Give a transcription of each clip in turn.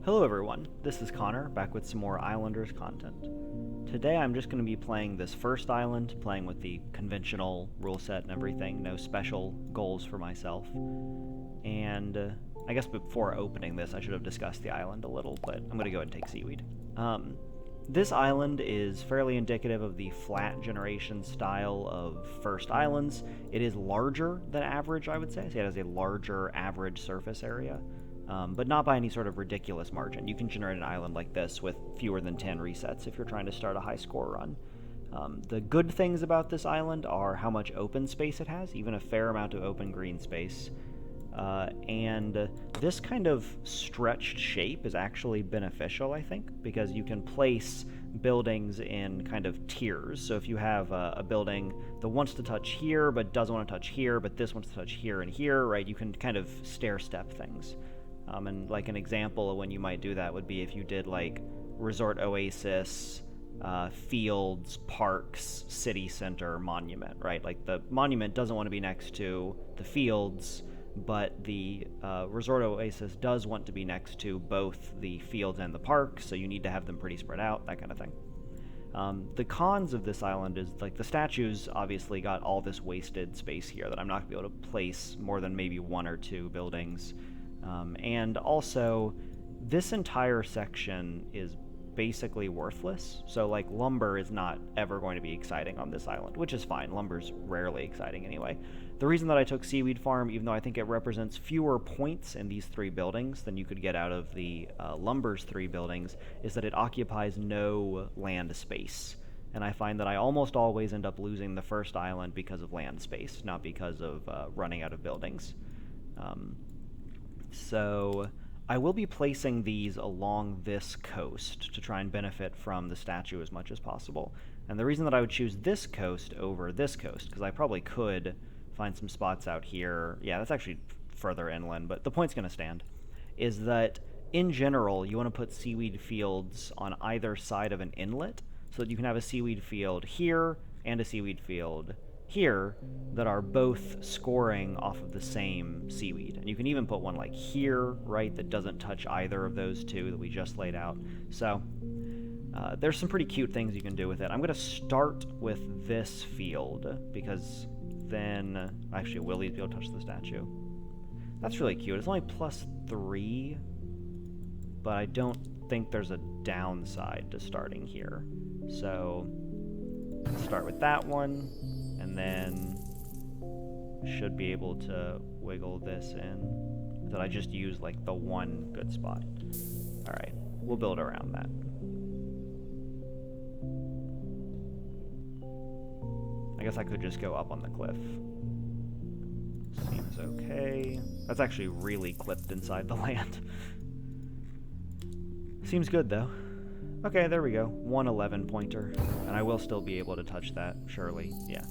Hello everyone, this is Connor, back with some more Islanders content. Today I'm just going to be playing this first island, playing with the conventional rule set and everything, no special goals for myself. And I guess before opening this I should have discussed the island a little, but I'm going to go ahead and take seaweed. This island is fairly indicative of the flat generation style of first islands. It is larger than average, I would say, so it has a larger average surface area. But not by any sort of ridiculous margin. You can generate an island like this with fewer than 10 resets if you're trying to start a high score run. The good things about this island are how much open space it has, even a fair amount of open green space. And this kind of stretched shape is actually beneficial, I think, because you can place buildings in kind of tiers. So if you have a building that wants to touch here but doesn't want to touch here, but this wants to touch here and here, right, you can kind of stair-step things. And like an example of when you might do that would be if you did like Resort Oasis, Fields, Parks, City Center, Monument, right? Like the Monument doesn't want to be next to the Fields, but the Resort Oasis does want to be next to both the Fields and the Park, so you need to have them pretty spread out, that kind of thing. The cons of this island is, like, the statues obviously got all this wasted space here that I'm not going to be able to place more than maybe one or two buildings. And also, this entire section is basically worthless. So, like, lumber is not ever going to be exciting on this island, which is fine. Lumber's rarely exciting anyway. The reason that I took Seaweed Farm, even though I think it represents fewer points in these three buildings than you could get out of the Lumber's three buildings, is that it occupies no land space. And I find that I almost always end up losing the first island because of land space, not because of running out of buildings. So I will be placing these along this coast to try and benefit from the statue as much as possible. And the reason that I would choose this coast over this coast, because I probably could find some spots out here. Yeah, that's actually further inland, but the point's going to stand, is that in general, you want to put seaweed fields on either side of an inlet so that you can have a seaweed field here and a seaweed field here that are both scoring off of the same seaweed. And you can even put one like here, right, that doesn't touch either of those two that we just laid out. So there's some pretty cute things you can do with it. I'm going to start with this field because then actually will these be able to touch the statue? That's really cute. It's only +3, but I don't think there's a downside to starting here. So let's start with that one. And then should be able to wiggle this in. That I just use like the one good spot. Alright, we'll build around that. I guess I could just go up on the cliff. Seems okay. That's actually really clipped inside the land. Seems good though. Okay, there we go. 111 pointer. And I will still be able to touch that, surely. Yeah.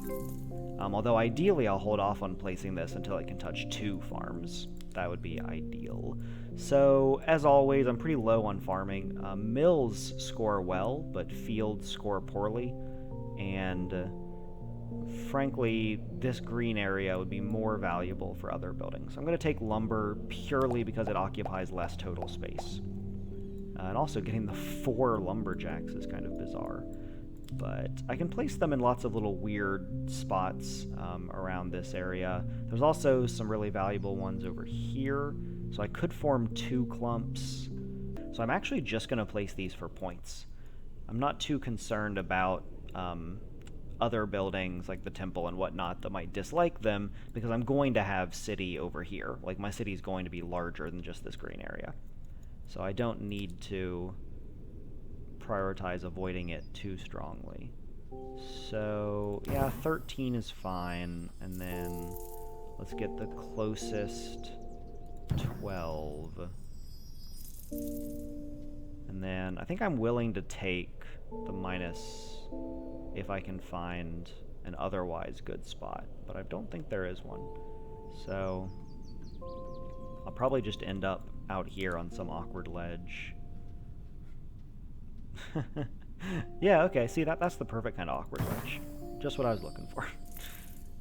Although ideally I'll hold off on placing this until I can touch 2 farms. That would be ideal. So, as always, I'm pretty low on farming. Mills score well, but fields score poorly. And frankly, this green area would be more valuable for other buildings. I'm going to take lumber purely because it occupies less total space. And also getting the 4 lumberjacks is kind of bizarre. But I can place them in lots of little weird spots around this area. There's also some really valuable ones over here. So I could form 2 clumps. So I'm actually just going to place these for points. I'm not too concerned about other buildings like the temple and whatnot that might dislike them, because I'm going to have city over here. Like, my city is going to be larger than just this green area. So I don't need to prioritize avoiding it too strongly. So, yeah, 13 is fine. And then let's get the closest 12. And then I think I'm willing to take the minus if I can find an otherwise good spot. But I don't think there is one. So I'll probably just end up out here on some awkward ledge. Yeah, okay, see, that's the perfect kind of awkward ledge. Just what I was looking for.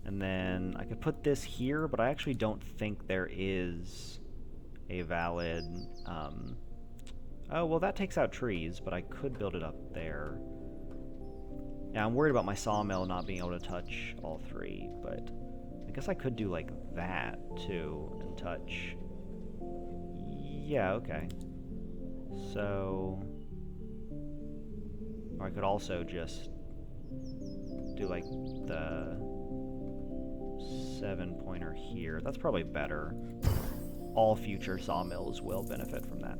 And then I could put this here, but I actually don't think there is a valid Oh, well that takes out trees, but I could build it up there. Yeah, I'm worried about my sawmill not being able to touch all three, but I guess I could do like that too and touch. Yeah, okay. So, or I could also just do like the 7-pointer here. That's probably better. All future sawmills will benefit from that.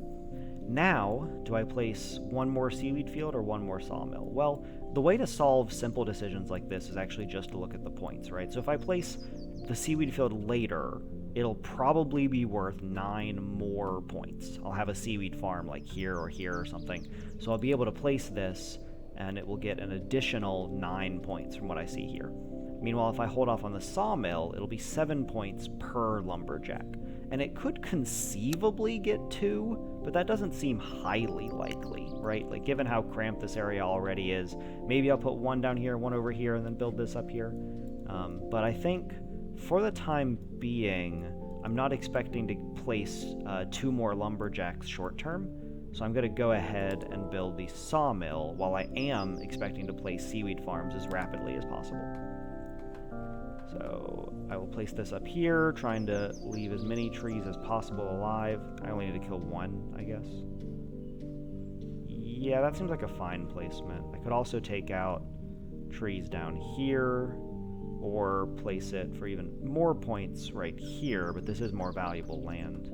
Now, do I place one more seaweed field or one more sawmill? Well, the way to solve simple decisions like this is actually just to look at the points, right? So if I place the seaweed field later, it'll probably be worth 9 more points. I'll have a seaweed farm like here or something. So I'll be able to place this, and it will get an additional 9 points from what I see here. Meanwhile, if I hold off on the sawmill, it'll be 7 points per lumberjack. And it could conceivably get 2, but that doesn't seem highly likely, right? Like, given how cramped this area already is, maybe I'll put one down here, one over here, and then build this up here. But I think, for the time being, I'm not expecting to place 2 more lumberjacks short term, so I'm going to go ahead and build the sawmill, while I am expecting to place seaweed farms as rapidly as possible. So I will place this up here, trying to leave as many trees as possible alive. I only need to kill 1, I guess. Yeah, that seems like a fine placement. I could also take out trees down here, or place it for even more points right here, but this is more valuable land.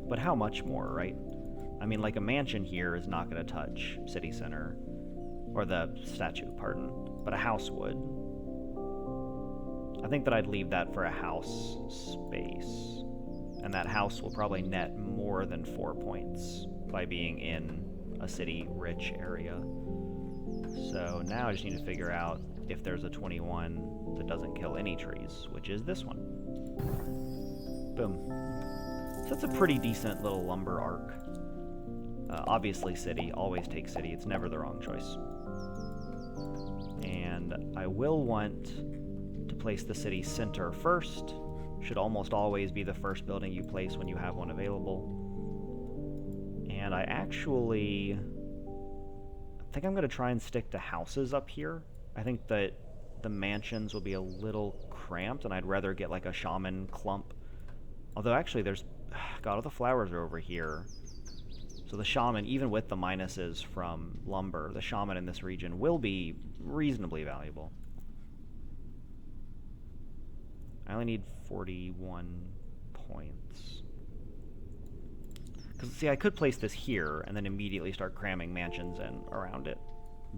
But how much more, right? I mean, like a mansion here is not going to touch city center, or the statue, pardon, but a house would. I think that I'd leave that for a house space, and that house will probably net more than 4 points by being in a city-rich area. So now I just need to figure out if there's a 21 that doesn't kill any trees, which is this one. Boom. So that's a pretty decent little lumber arc. Obviously city, always take city, it's never the wrong choice. And I will want to place the city center first. Should almost always be the first building you place when you have one available. And I think I'm going to try and stick to houses up here. I think that the mansions will be a little cramped, and I'd rather get like a shaman clump. Although actually there's... God, all the flowers are over here. So the shaman, even with the minuses from lumber, the shaman in this region will be reasonably valuable. I only need 41 points. Because, see, I could place this here and then immediately start cramming mansions in around it.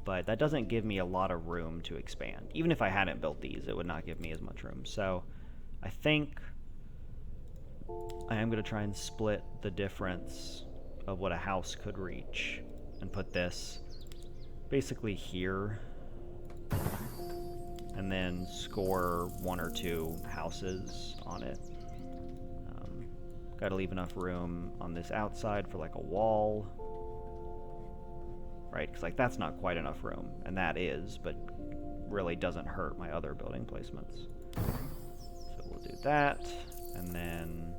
But that doesn't give me a lot of room to expand. Even if I hadn't built these, it would not give me as much room. So I think I am going to try and split the difference of what a house could reach and put this basically here, and then score 1 or 2 houses on it. Got to leave enough room on this outside for like a wall, right? Because like that's not quite enough room, and that is, but really doesn't hurt my other building placements. So we'll do that, and then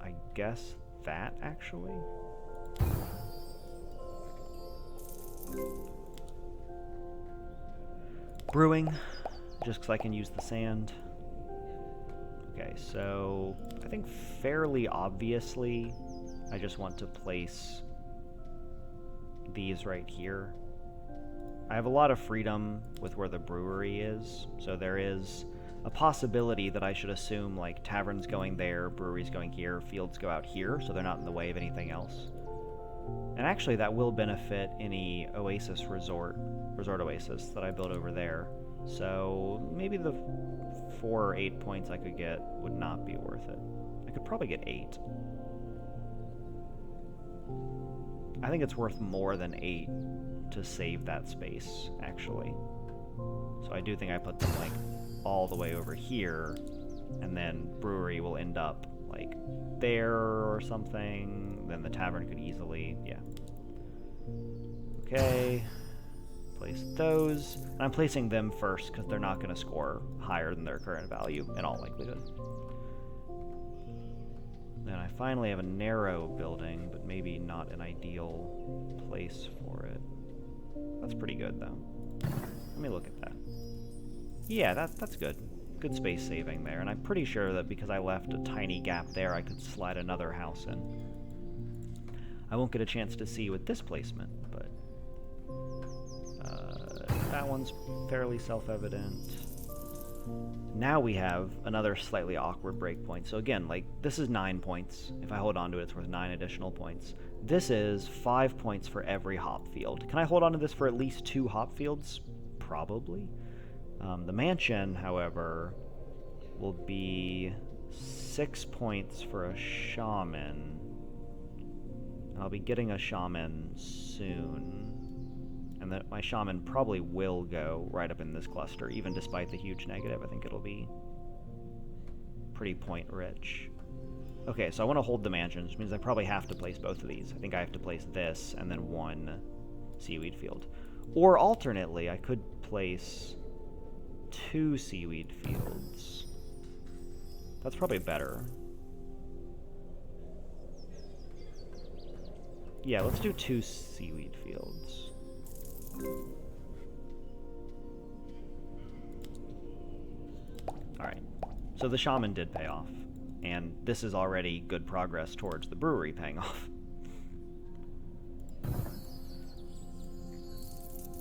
I guess that actually. Brewing, just because I can use the sand. Okay, so I think fairly obviously I just want to place these right here. I have a lot of freedom with where the brewery is, so there is a possibility that I should assume like taverns going there, breweries going here, fields go out here, so they're not in the way of anything else. And actually that will benefit any oasis resort oasis that I build over there. So maybe the 4 or 8 points I could get would not be worth it. I could probably get 8. I think it's worth more than 8 to save that space, actually. So I do think I put them like all the way over here, and then brewery will end up like there or something. Then the tavern could easily, yeah. Okay. Place those. And I'm placing them first because they're not going to score higher than their current value in all likelihood. Then I finally have a narrow building, but maybe not an ideal place for it. That's pretty good, though. Let me look at that. Yeah, that's good. Good space saving there, and I'm pretty sure that because I left a tiny gap there, I could slide another house in. I won't get a chance to see with this placement, but that one's fairly self-evident. Now we have another slightly awkward breakpoint. So again, like, this is 9 points. If I hold on to it, it's worth 9 additional points. This is 5 points for every hop field. Can I hold on to this for at least 2 hop fields? Probably. The mansion, however, will be 6 points for a shaman. I'll be getting a shaman soon. And that my shaman probably will go right up in this cluster, even despite the huge negative. I think it'll be pretty point rich. Okay, so I want to hold the mansion, which means I probably have to place both of these. I think I have to place this and then 1 seaweed field. Or alternately, I could place 2 seaweed fields. That's probably better. Yeah, let's do 2 seaweed fields. Alright, so the shaman did pay off, and this is already good progress towards the brewery paying off.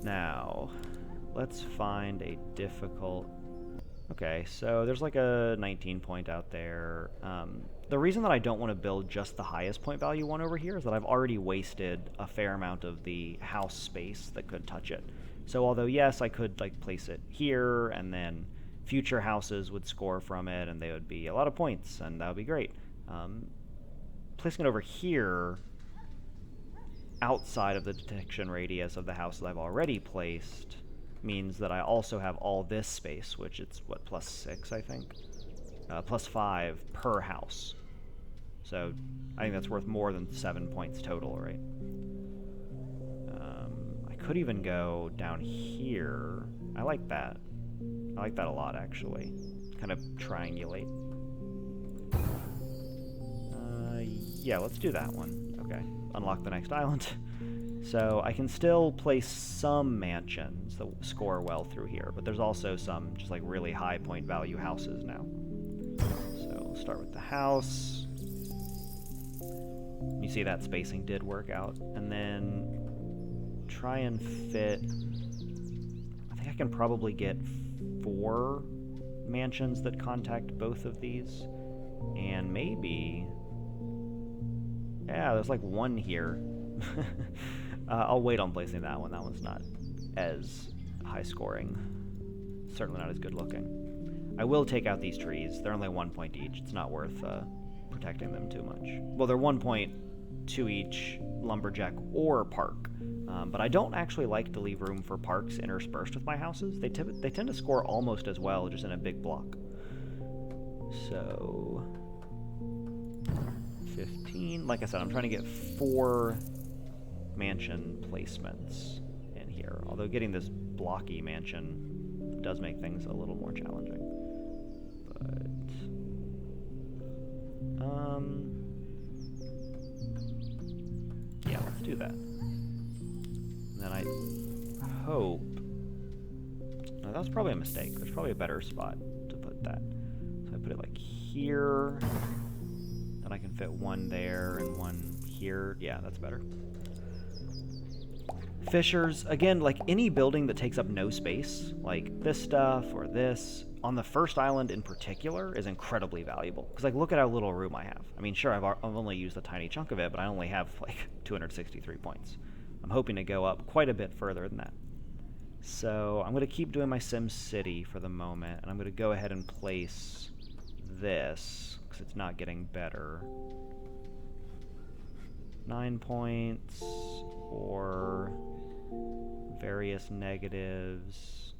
Now, let's find a difficult... Okay, so there's like a 19 point out there. The reason that I don't want to build just the highest point value one over here is that I've already wasted a fair amount of the house space that could touch it. So although, yes, I could like place it here, and then future houses would score from it, and they would be a lot of points, and that would be great. Placing it over here, outside of the detection radius of the houses I've already placed, means that I also have all this space, which it's, what, +6, I think? +5 per house. So I think that's worth more than 7 points total, right? I could even go down here. I like that. I like that a lot, actually. Kind of triangulate. Yeah, let's do that one. Okay, unlock the next island. So I can still place some mansions that score well through here, but there's also some just like really high point value houses now. So we'll start with the house. You see that spacing did work out. And then try and fit... I think I can probably get 4 mansions that contact both of these. And maybe... Yeah, there's like 1 here. I'll wait on placing that one. That one's not as high scoring. Certainly not as good looking. I will take out these trees. They're only 1 point each. It's not worth protecting them too much. Well, they're 1 point to each lumberjack or park. But I don't actually like to leave room for parks interspersed with my houses. They tend to score almost as well, just in a big block. So 15. Like I said, I'm trying to get 4 mansion placements in here. Although getting this blocky mansion does make things a little more challenging. But yeah, let's do that. And then I hope... No, that was probably a mistake. There's probably a better spot to put that. So I put it like here. Then I can fit 1 there and 1 here. Yeah, that's better. Fissures, again, like any building that takes up no space, like this stuff or this, on the first island in particular, is incredibly valuable. Because, like, look at how little room I have. I mean, sure, I've only used a tiny chunk of it, but I only have, like, 263 points. I'm hoping to go up quite a bit further than that. So I'm going to keep doing my Sim City for the moment, and I'm going to go ahead and place this, because it's not getting better. 9 points, or various negatives,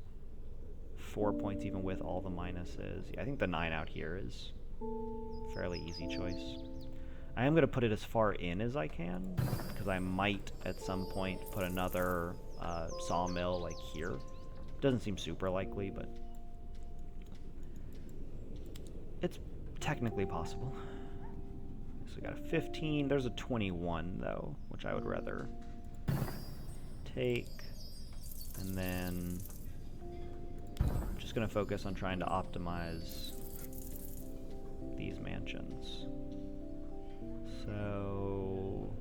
4 points even with all the minuses. Yeah, I think the 9 out here is a fairly easy choice. I am going to put it as far in as I can, because I might at some point put another sawmill like here. Doesn't seem super likely, but it's technically possible. So we got a 15. There's a 21 though, which I would rather take. And then I'm just gonna focus on trying to optimize these mansions. So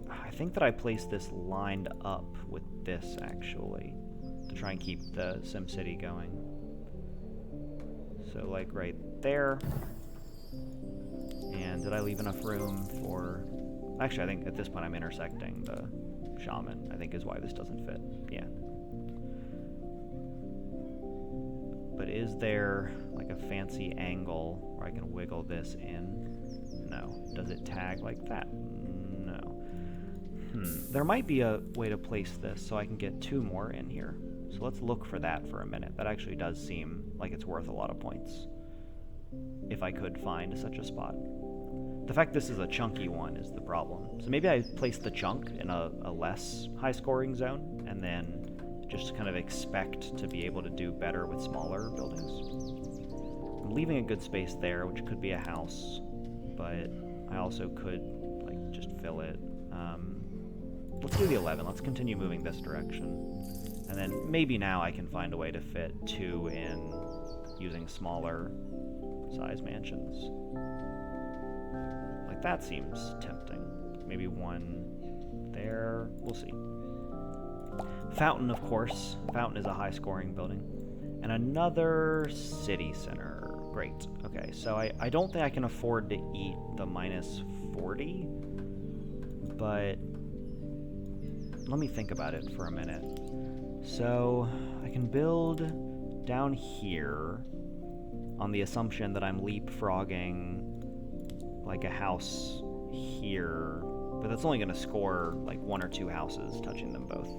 I think that I placed this lined up with this actually to try and keep the SimCity going. So like right there. And did I leave enough room for... Actually, I think at this point I'm intersecting the shaman, I think is why this doesn't fit. Yeah. But is there like a fancy angle where I can wiggle this in? No. Does it tag like that? No. There might be a way to place this so I can get 2 more in here. So let's look for that for a minute. That actually does seem like it's worth a lot of points, if I could find such a spot. The fact this is a chunky one is the problem. So maybe I place the chunk in a less high-scoring zone, and then just kind of expect to be able to do better with smaller buildings. I'm leaving a good space there, which could be a house, but I also could like just fill it. Let's do the 11. Let's continue moving this direction. And then maybe now I can find a way to fit 2 in using smaller size mansions. Like that seems tempting. Maybe 1 there. We'll see. Fountain, of course. Fountain is a high scoring building. And another city center. Great. Okay, so I don't think I can afford to eat the minus 40, but let me think about it for a minute. So I can build down here on the assumption that I'm leapfrogging like a house here, but that's only going to score like 1 or 2 houses touching them both.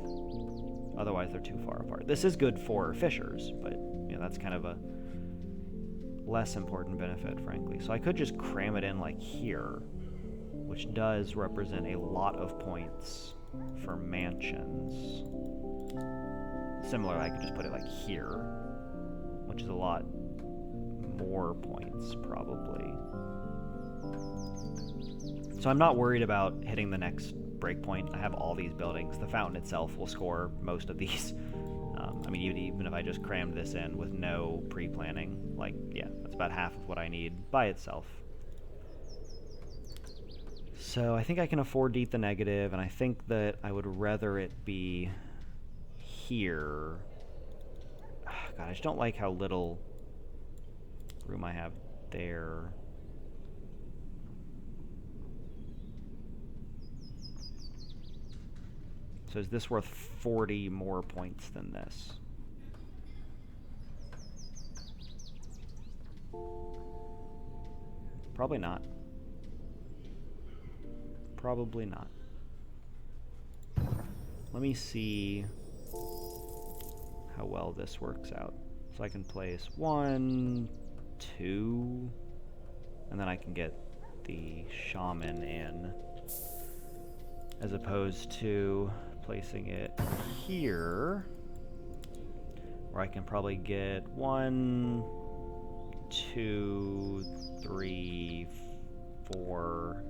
Otherwise they're too far apart. This is good for fishers, but you know, that's kind of a less important benefit, frankly. So I could just cram it in like here, which does represent a lot of points for mansions. Similarly, I could just put it like here, which is a lot more points, probably. So I'm not worried about hitting the next breakpoint. I have all these buildings. The fountain itself will score most of these. I mean, even if I just crammed this in with no pre-planning, like, yeah, that's about half of what I need by itself. So I think I can afford to eat the negative, and I think that I would rather it be here. God, I just don't like how little room I have there. So is this worth 40 more points than this? Probably not. Probably not. Let me see how well this works out. So I can place 1, 2, and then I can get the shaman in, as opposed to placing it here, where I can probably get 1, 2, 3, 4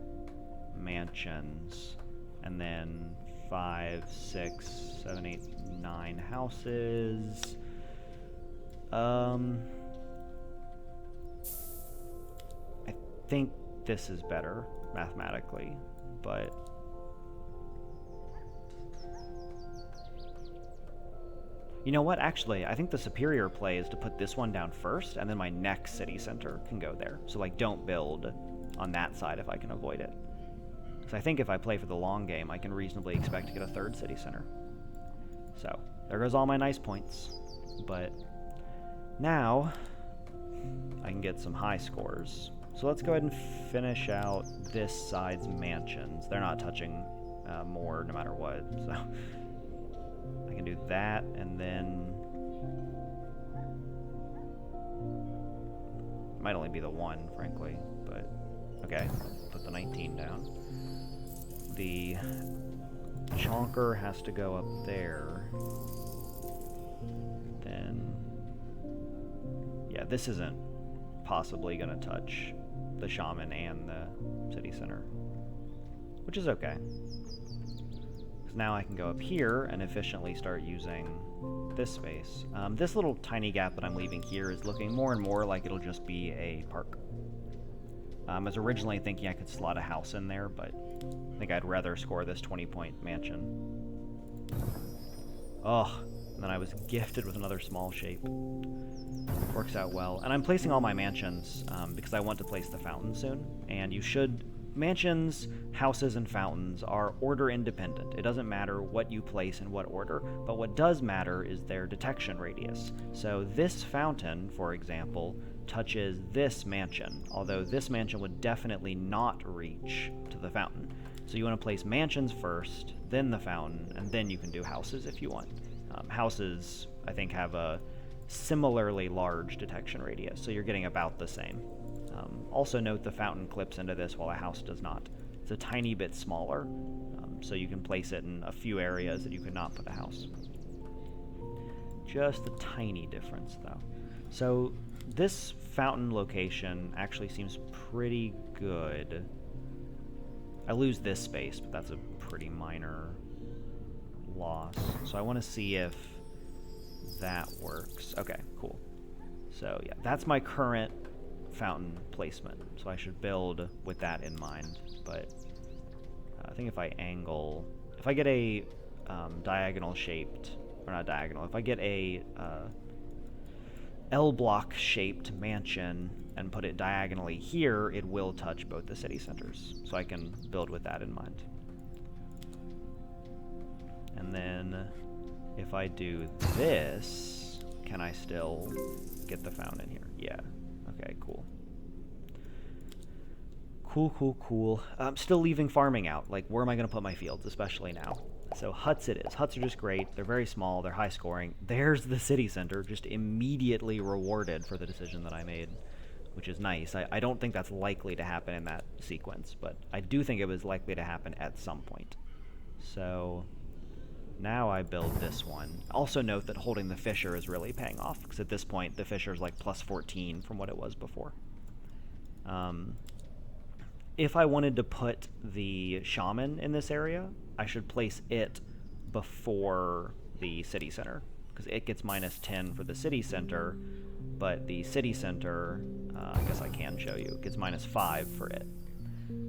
mansions, and then 5, 6, 7, 8, 9 houses. I think this is better mathematically, but you know what? Actually, I think the superior play is to put this one down first, and then my next city center can go there. So, like, don't build on that side if I can avoid it. Because I think if I play for the long game, I can reasonably expect to get a 3rd city center. So, there goes all my nice points. But now, I can get some high scores. So let's go ahead and finish out this side's mansions. They're not touching more no matter what, so I can do that, and then it might only be the 1, frankly, but okay, put the 19 down. The chonker has to go up there. Then, yeah, this isn't possibly going to touch the shaman and the city center, which is okay. Because now I can go up here and efficiently start using this space. This little tiny gap that I'm leaving here is looking more and more like it'll just be a park. I was originally thinking I could slot a house in there, but I think I'd rather score this 20-point mansion. Oh, and then I was gifted with another small shape. Works out well. And I'm placing all my mansions because I want to place the fountain soon. And you should... Mansions, houses, and fountains are order independent. It doesn't matter what you place in what order, but what does matter is their detection radius. So this fountain, for example, touches this mansion, although this mansion would definitely not reach to the fountain. So you want to place mansions first, then the fountain, and then you can do houses if you want. Houses, I think, have a similarly large detection radius, so you're getting about the same. Also note the fountain clips into this while a house does not. It's a tiny bit smaller, so you can place it in a few areas that you could not put a house. Just a tiny difference, though. So this fountain location actually seems pretty good. I lose this space, but that's a pretty minor loss. So I want to see if that works. Okay, cool. So yeah, that's my current fountain placement. So I should build with that in mind. But I think if I angle, if I get a diagonal shaped, or not diagonal, if I get a L block shaped mansion and put it diagonally here, it will touch both the city centers. So I can build with that in mind. And then if I do this, can I still get the fountain here? Yeah. Okay, cool. Cool. I'm still leaving farming out. Like, where am I going to put my fields, especially now? So huts it is. Huts are just great. They're very small. They're high scoring. There's the city center, just immediately rewarded for the decision that I made, which is nice. I don't think that's likely to happen in that sequence, but I do think it was likely to happen at some point. So now I build this one. Also note that holding the fissure is really paying off, because at this point the fissure is like plus 14 from what it was before. If I wanted to put the shaman in this area, I should place it before the city center, because it gets minus 10 for the city center, but the city center, I guess I can show you, gets minus 5 for it.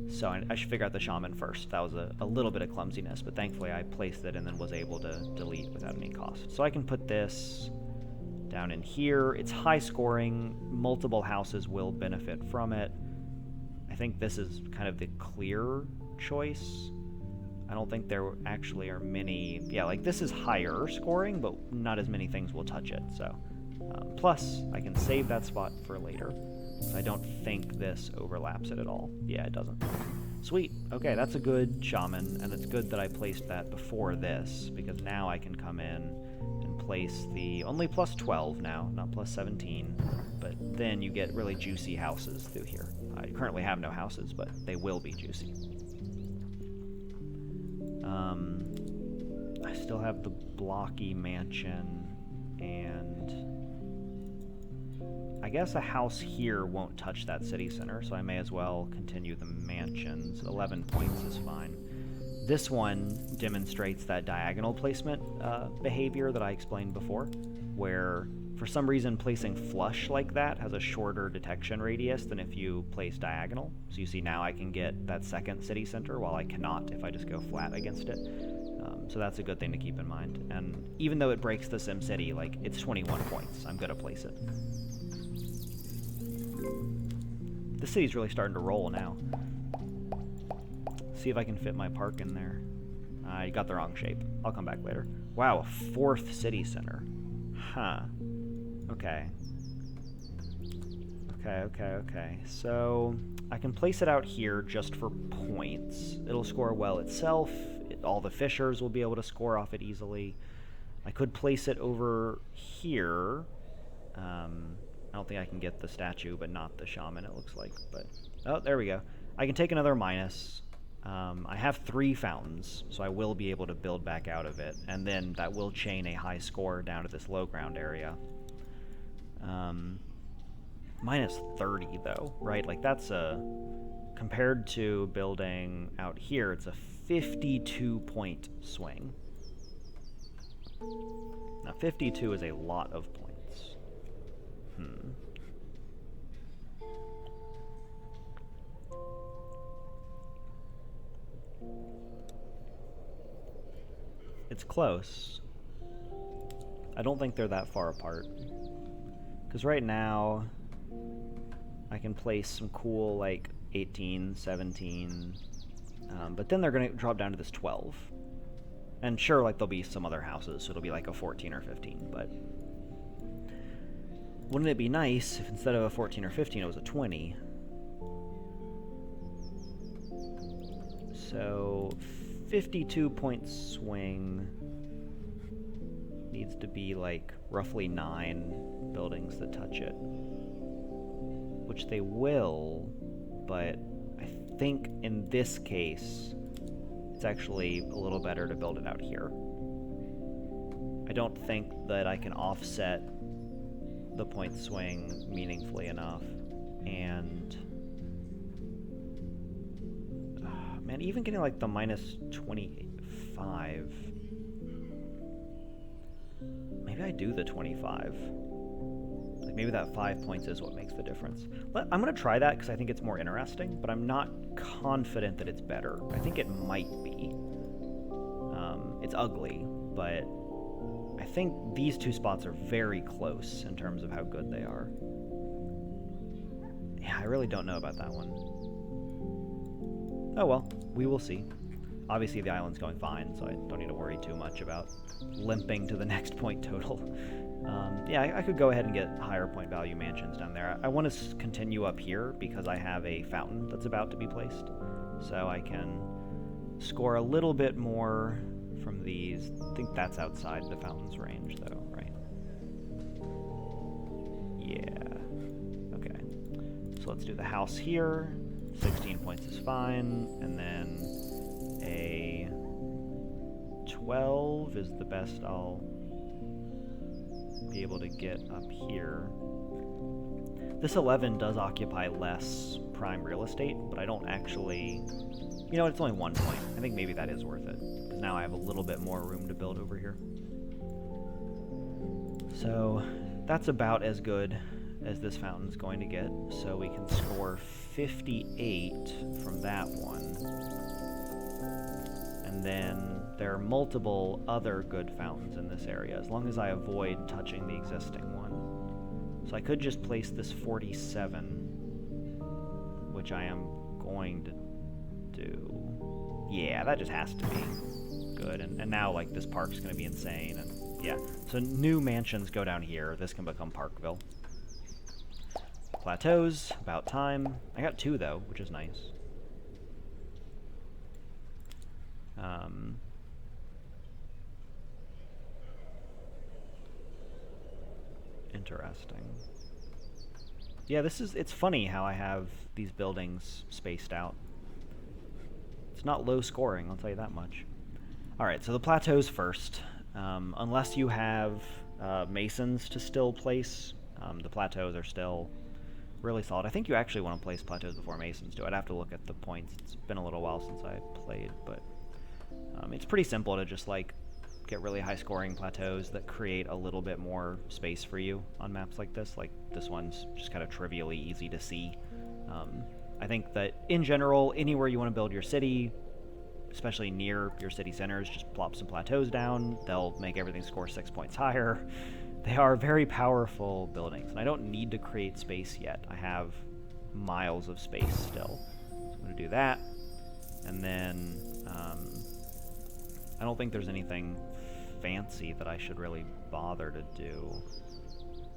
So I should figure out the shaman first. That was a little bit of clumsiness, but thankfully I placed it and then was able to delete without any cost. So I can put this down in here. It's high scoring. Multiple houses will benefit from it. I think this is kind of the clear choice. I don't think there actually are many... Yeah, like this is higher scoring, but not as many things will touch it. So plus, I can save that spot for later. So I don't think this overlaps it at all. Yeah, it doesn't. Sweet. Okay, that's a good shaman, and it's good that I placed that before this, because now I can come in and place the... Only plus 12 now, not plus 17, but then you get really juicy houses through here. I currently have no houses, but they will be juicy. I still have the blocky mansion, and I guess a house here won't touch that city center, so I may as well continue the mansions. 11 points is fine. This one demonstrates that diagonal placement behavior that I explained before, where for some reason placing flush like that has a shorter detection radius than if you place diagonal. So you see now I can get that second city center while I cannot if I just go flat against it. So that's a good thing to keep in mind. And even though it breaks the SimCity, like, it's 21 points. I'm going to place it. The city's really starting to roll now. See if I can fit my park in there. You got the wrong shape. I'll come back later. Wow, a fourth city center. Huh. Okay. Okay. So I can place it out here just for points. It'll score well itself. All the fishers will be able to score off it easily. I could place it over here. I don't think I can get the statue, but not the shaman, it looks like. But oh, there we go. I can take another minus. I have 3 fountains, so I will be able to build back out of it, and then that will chain a high score down to this low ground area. Minus 30 though, right? Like that's compared to building out here, it's a 52 point swing. Now 52 is a lot of points. It's close. I don't think they're that far apart. Because right now, I can place some cool, like, 18, 17, but then they're going to drop down to this 12. And sure, like, there'll be some other houses, so it'll be like a 14 or 15, but wouldn't it be nice if instead of a 14 or 15, it was a 20? So 52 point swing needs to be like roughly 9 buildings that touch it, which they will, but I think in this case it's actually a little better to build it out here. I don't think that I can offset the point swing meaningfully enough, and man, even getting like the minus 25. Maybe I do the 25. Like maybe that 5 points is what makes the difference. I'm going to try that because I think it's more interesting, but I'm not confident that it's better. I think it might be. It's ugly, but I think these 2 spots are very close in terms of how good they are. Yeah, I really don't know about that one. Oh well, we will see. Obviously the island's going fine, so I don't need to worry too much about limping to the next point total. Yeah, I could go ahead and get higher point value mansions down there. I want to continue up here because I have a fountain that's about to be placed, so I can score a little bit more from these. I think that's outside the fountain's range though, right? Yeah. Okay. So let's do the house here. 16 points is fine, and then a 12 is the best I'll be able to get up here. This 11 does occupy less prime real estate, but I don't actually... You know, it's only 1 point. I think maybe that is worth it, because now I have a little bit more room to build over here. So that's about as good as this fountain's going to get, so we can score 58 from that one. And then there are multiple other good fountains in this area, as long as I avoid touching the existing one. So I could just place this 47, which I am going to do. Yeah, that just has to be good. And now, like, this park's going to be insane. And yeah, so new mansions go down here. This can become Parkville. Plateaus, about time. I got 2 though, which is nice. Interesting. Yeah, it's funny how I have these buildings spaced out. It's not low scoring, I'll tell you that much. Alright, so the plateaus first. Unless you have masons to still place, the plateaus are still really solid. I think you actually want to place plateaus before masons do. I'd have to look at the points. It's been a little while since I played, but it's pretty simple to just like get really high scoring plateaus that create a little bit more space for you on maps like this. Like this one's just kind of trivially easy to see. I think that in general, anywhere you want to build your city, especially near your city centers, just plop some plateaus down. They'll make everything score 6 points higher. They are very powerful buildings, and I don't need to create space yet. I have miles of space still. So I'm going to do that, and then I don't think there's anything fancy that I should really bother to do.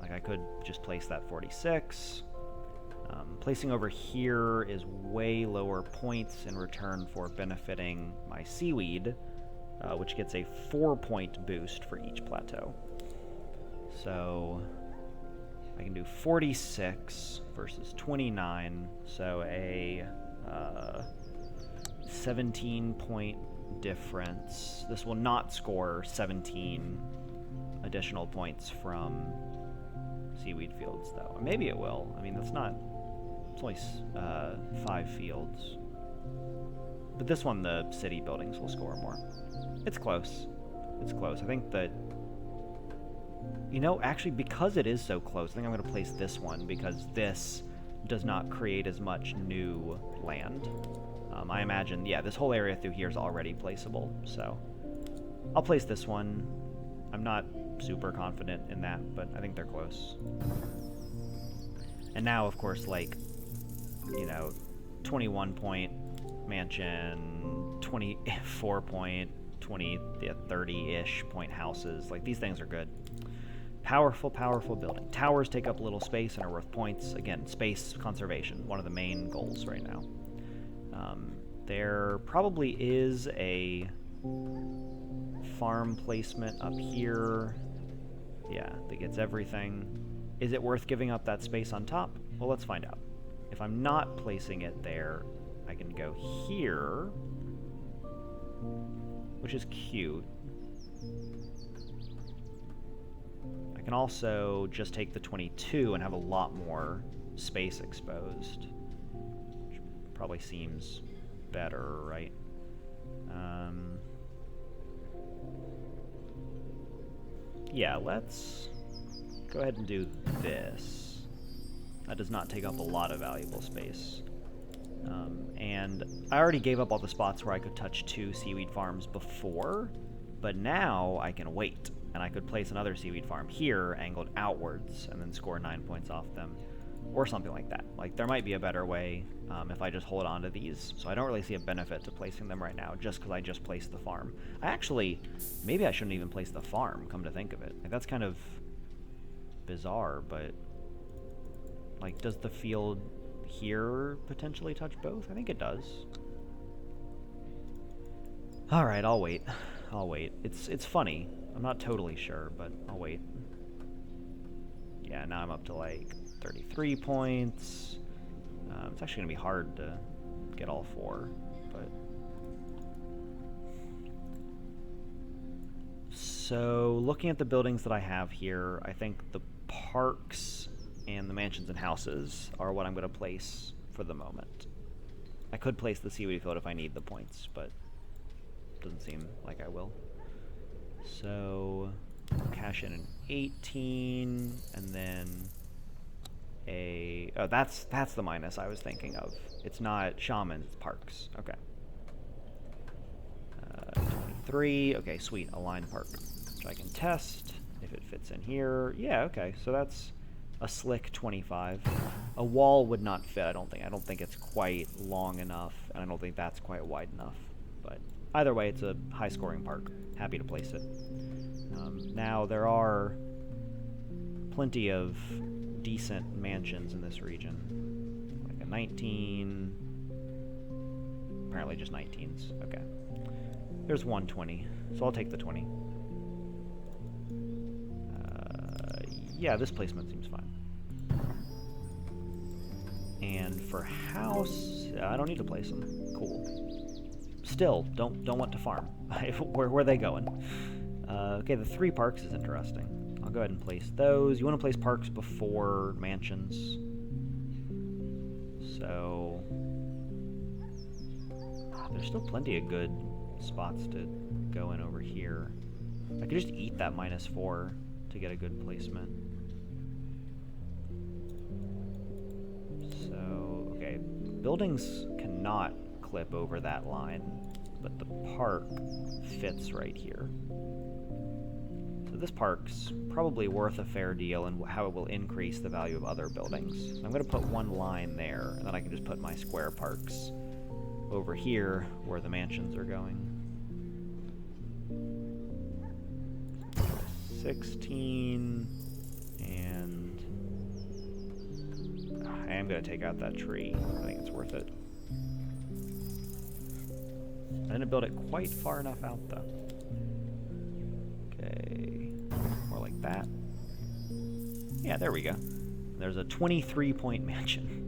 Like, I could just place that 46. Placing over here is way lower points in return for benefiting my seaweed, which gets a 4-point boost for each plateau. So I can do 46 versus 29, so a 17-point difference. This will not score 17 additional points from seaweed fields, though. Or maybe it will. I mean, that's not... It's only 5 fields. But this one, the city buildings will score more. It's close. It's close. I think that... You know, actually, because it is so close, I think I'm going to place this one, because this does not create as much new land. I imagine, yeah, this whole area through here is already placeable, so I'll place this one. I'm not super confident in that, but I think they're close. And now, of course, like, you know, 21-point mansion, 24-point, 20, 30-ish point houses. Like, these things are good. Powerful, powerful building. Towers take up a little space and are worth points. Again, space conservation, one of the main goals right now. There probably is a farm placement up here. Yeah, that gets everything. Is it worth giving up that space on top? Well, let's find out. If I'm not placing it there, I can go here, which is cute. I can also just take the 22 and have a lot more space exposed, which probably seems better, right? Yeah, let's go ahead and do this. That does not take up a lot of valuable space. And I already gave up all the spots where I could touch 2 seaweed farms before, but now I can wait, and I could place another seaweed farm here, angled outwards, and then score 9 points off them, or something like that. Like, there might be a better way if I just hold on to these, so I don't really see a benefit to placing them right now, just because I just placed the farm. Maybe I shouldn't even place the farm, come to think of it. Like, that's kind of bizarre, but, like, does the field here potentially touch both? I think it does. Alright, I'll wait. I'll wait. It's funny. I'm not totally sure, but I'll wait. Yeah, now I'm up to like 33 points. It's actually going to be hard to get all 4, but... So, looking at the buildings that I have here, I think the parks and the mansions and houses are what I'm going to place for the moment. I could place the seaweed field if I need the points, but doesn't seem like I will. So, cash in an 18, and then a... Oh, that's the minus I was thinking of. It's not shamans, it's parks. Okay. 23. Okay, sweet. Aligned park. Which I can test if it fits in here. Yeah, okay. So that's a slick 25. A wall would not fit, I don't think. I don't think it's quite long enough, and I don't think that's quite wide enough. But either way, it's a high-scoring park. Happy to place it. Now, there are plenty of decent mansions in this region. Like a 19... Apparently just 19s. Okay. There's 120, so I'll take the 20. Yeah, this placement seems fine. And for house, I don't need to place them. Cool. Still, don't want to farm. Where are they going? Okay, the 3 parks is interesting. I'll go ahead and place those. You want to place parks before mansions. So... There's still plenty of good spots to go in over here. I could just eat that -4 to get a good placement. So, okay, buildings cannot clip over that line, but the park fits right here. So this park's probably worth a fair deal in how it will increase the value of other buildings. So I'm going to put 1 line there, and then I can just put my square parks over here where the mansions are going. 16, and I am going to take out that tree. I think it's worth it. I didn't build it quite far enough out, though. Okay, more like that. Yeah, there we go. There's a 23-point mansion.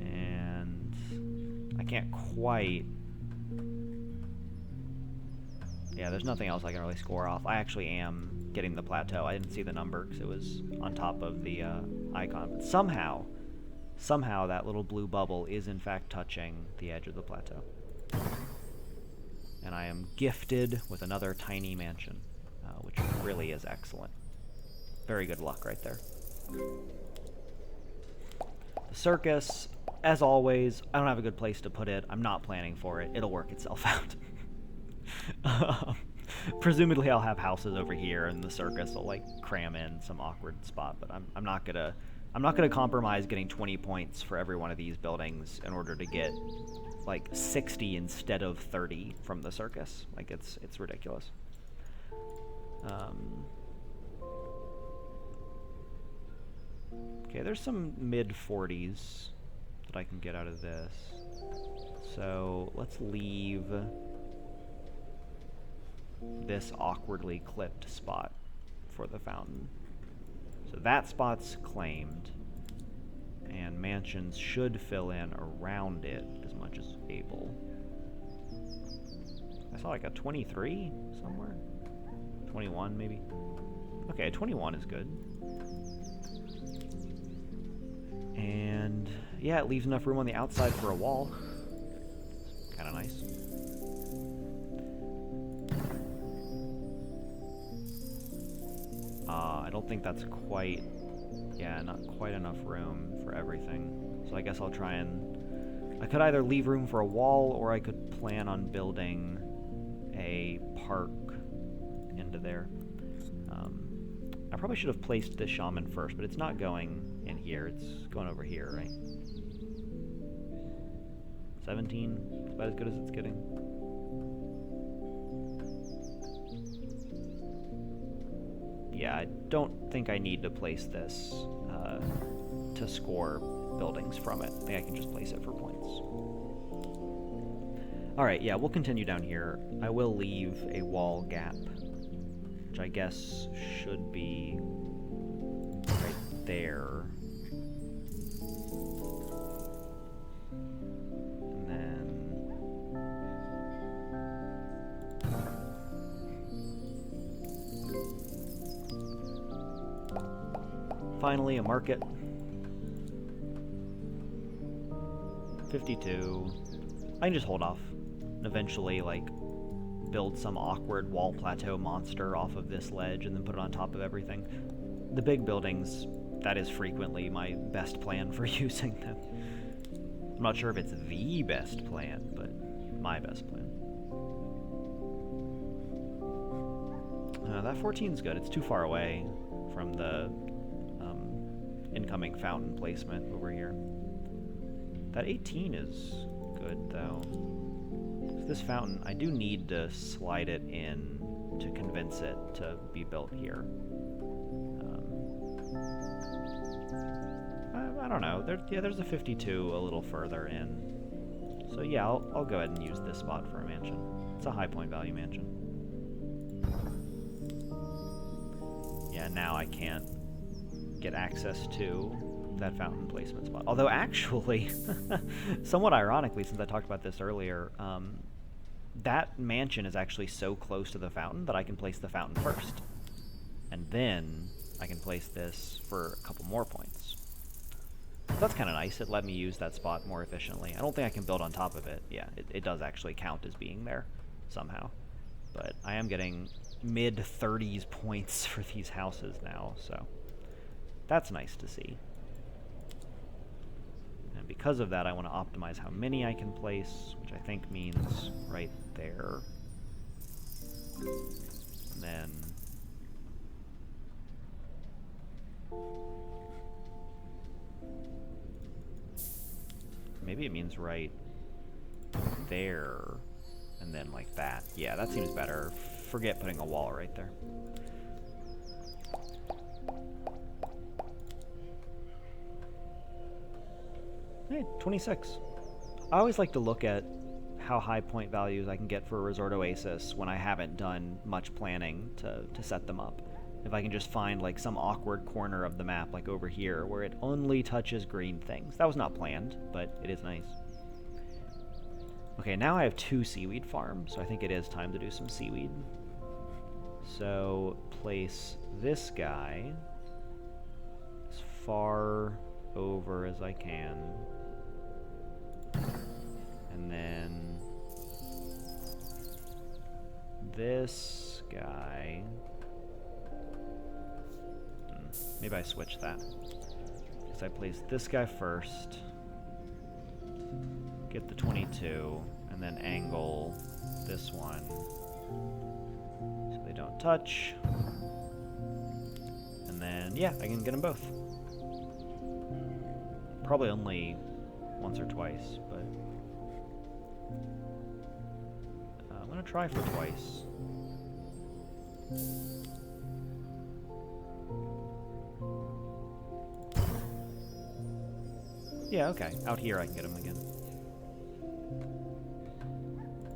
And I can't quite... Yeah, there's nothing else I can really score off. I actually am getting the plateau. I didn't see the number because it was on top of the icon. But somehow that little blue bubble is in fact touching the edge of the plateau. And I am gifted with another tiny mansion, which really is excellent. Very good luck right there. The circus, as always, I don't have a good place to put it. I'm not planning for it. It'll work itself out. Presumably I'll have houses over here, and the circus will like cram in some awkward spot. But I'm not gonna compromise getting 20 points for every one of these buildings in order to get like 60 instead of 30 from the circus. Like it's ridiculous. Okay, there's some mid-40s that I can get out of this. So let's leave this awkwardly clipped spot for the fountain. So that spot's claimed, and mansions should fill in around it as much as able. I saw like a 23 somewhere. 21 maybe. Okay, 21 is good. And yeah, it leaves enough room on the outside for a wall. Kind of nice. I don't think that's quite, yeah, not quite enough room for everything. So I guess I'll try and, I could either leave room for a wall, or I could plan on building a park into there. I probably should have placed this shaman first, but it's not going in here. It's going over here, right? 17, about as good as it's getting. Yeah, I don't think I need to place this to score buildings from it. I think I can just place it for points. Alright, yeah, we'll continue down here. I will leave a wall gap, which I guess should be right there. And then... finally, a market. 52. I can just hold off and eventually, like, build some awkward wall plateau monster off of this ledge and then put it on top of everything. The big buildings, that is frequently my best plan for using them. I'm not sure if it's the best plan, but my best plan. That 14's good. It's too far away from the incoming fountain placement over here. That 18 is good, though. This fountain, I do need to slide it in to convince it to be built here. I don't know. There's a 52 a little further in. So yeah, I'll go ahead and use this spot for a mansion. It's a high point value mansion. Yeah, now I can't get access to that fountain placement spot. Although actually, somewhat ironically, since I talked about this earlier, that mansion is actually so close to the fountain that I can place the fountain first. And then I can place this for a couple more points. So that's kind of nice. It let me use that spot more efficiently. I don't think I can build on top of it. Yeah, it does actually count as being there somehow. But I am getting mid-30s points for these houses now, so that's nice to see. And because of that, I want to optimize how many I can place, which I think means right there. And then... maybe it means right there, and then like that. Yeah, that seems better. Forget putting a wall right there. Hey, 26. I always like to look at how high point values I can get for a resort oasis when I haven't done much planning to set them up. If I can just find like some awkward corner of the map, like over here, where it only touches green things. That was not planned, but it is nice. Okay, now I have 2 seaweed farms, so I think it is time to do some seaweed. So, place this guy as far over as I can. And then this guy. Maybe I switch that. Because I place this guy first. Get the 22, and then angle this one so they don't touch. And then, yeah, I can get them both. Probably only once or twice, but I'm gonna try for twice. Yeah, okay. Out here I can get them again.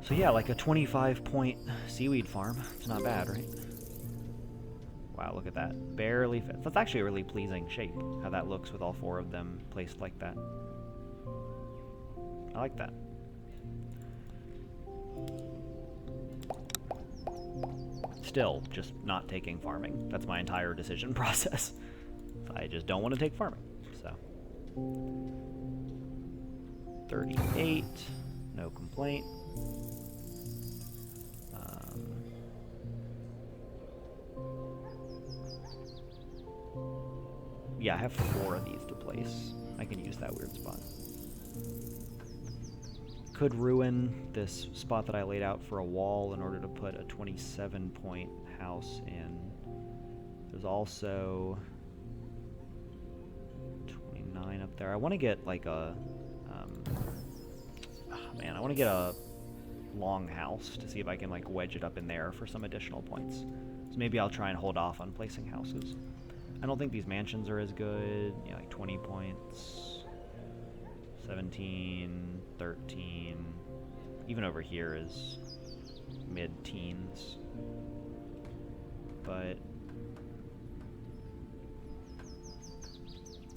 So yeah, like a 25-point seaweed farm. It's not bad, right? Wow, look at that. Barely fits. That's actually a really pleasing shape, how that looks with all 4 of them placed like that. I like that. Still, just not taking farming. That's my entire decision process. I just don't want to take farming, so. 38, no complaint. Yeah, I have 4 of these to place. I can use that weird spot. Could ruin this spot that I laid out for a wall in order to put a 27-point house in. There's also 29 up there. I want to get like a... I want to get a long house to see if I can like wedge it up in there for some additional points. So maybe I'll try and hold off on placing houses. I don't think these mansions are as good. Yeah, like 20 points, 17, 13. Even over here is mid-teens. But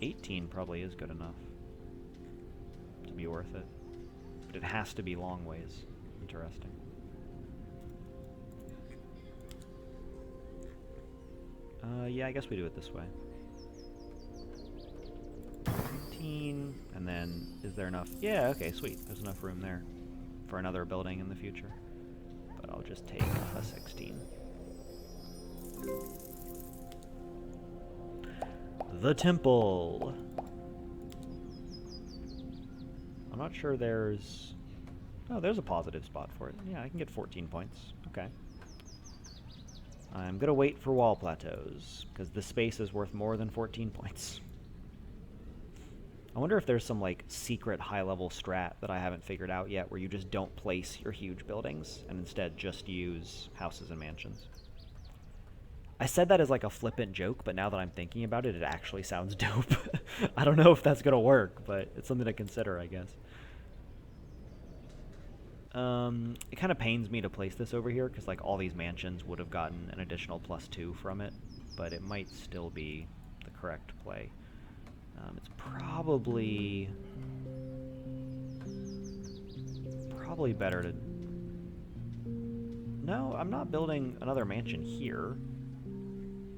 18 probably is good enough to be worth it. But it has to be long ways. Interesting. Yeah, I guess we do it this way. 18, and then is there enough? Yeah, okay, sweet. There's enough room there for another building in the future. But I'll just take a 16. The temple. I'm not sure there's... Oh, there's a positive spot for it. Yeah, I can get 14 points. Okay. I'm gonna wait for wall plateaus, because this space is worth more than 14 points. I wonder if there's some, like, secret high-level strat that I haven't figured out yet, where you just don't place your huge buildings, and instead just use houses and mansions. I said that as, like, a flippant joke, but now that I'm thinking about it, it actually sounds dope. I don't know if that's gonna work, but it's something to consider, I guess. It kind of pains me to place this over here, because like all these mansions would have gotten an additional +2 from it, but it might still be the correct play. It's probably better to... No, I'm not building another mansion here,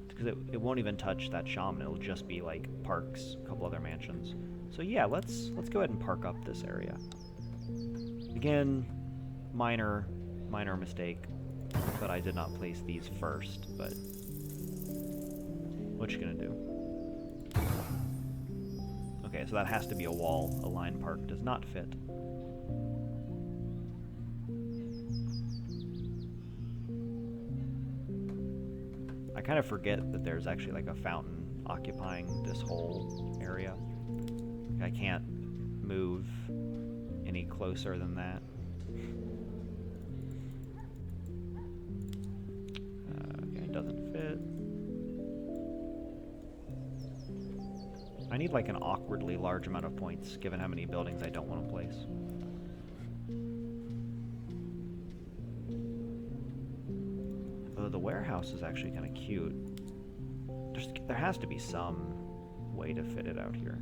because it won't even touch that shaman. It'll just be like parks, a couple other mansions. So yeah, let's go ahead and park up this area. Again, minor mistake, but I did not place these first, but what you gonna do? Okay, so that has to be a wall. A line park does not fit. I kind of forget that there's actually like a fountain occupying this whole area. I can't move any closer than that. Okay, doesn't fit. I need like an awkwardly large amount of points, given how many buildings I don't want to place. Though the warehouse is actually kind of cute. There has to be some way to fit it out here.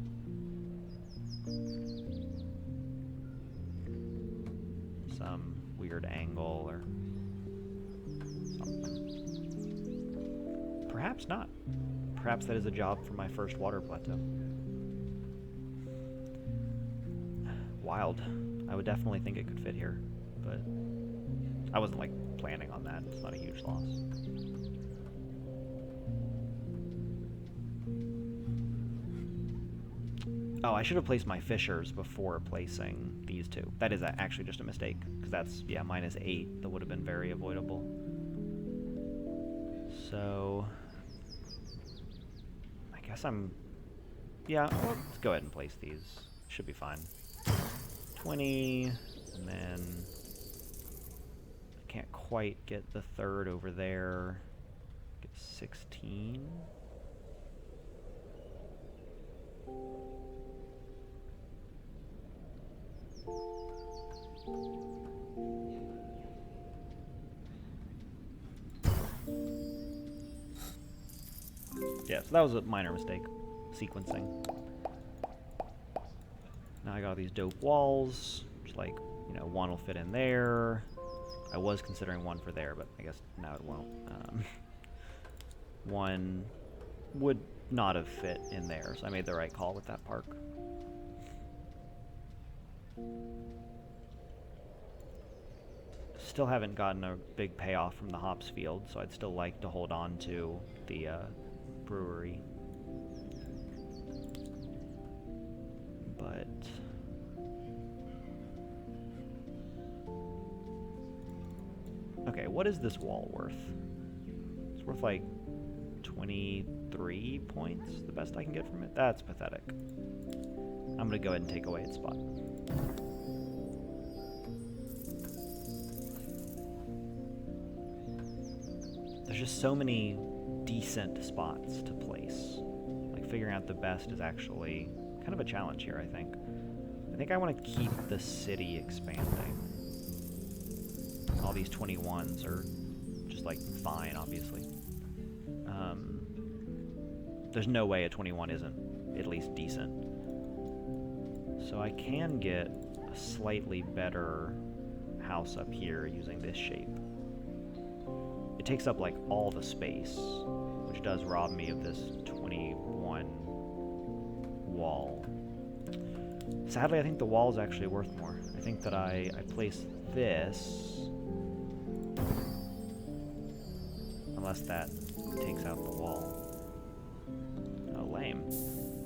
some weird angle or something. Perhaps not. Perhaps that is a job for my first water plateau. Wild. I would definitely think it could fit here, but I wasn't like planning on that. It's not a huge loss. Oh, I should have placed my fissures before placing these two. That is actually just a mistake, because that's, yeah, -8. That would have been very avoidable. So, I guess yeah, well, let's go ahead and place these. Should be fine. 20, and then I can't quite get the third over there. Get 16. Yeah, so that was a minor mistake, sequencing. Now I got all these dope walls, which, like, you know, one will fit in there. I was considering one for there, but I guess now it won't. One would not have fit in there, so I made the right call with that park. Still haven't gotten a big payoff from the hops field, so I'd still like to hold on to the brewery. But okay, what is this wall worth? It's worth like 23 points, the best I can get from it. That's pathetic. I'm gonna go ahead and take away its spot. There's just so many decent spots to place. Like, figuring out the best is actually kind of a challenge here, I think. I think I want to keep the city expanding. All these 21s are just, like, fine, obviously. There's no way a 21 isn't at least decent. So I can get a slightly better house up here using this shape. It takes up, like, all the space, which does rob me of this 21 wall. Sadly, I think the wall is actually worth more. I think that I place this, unless that takes out the wall. Oh, lame.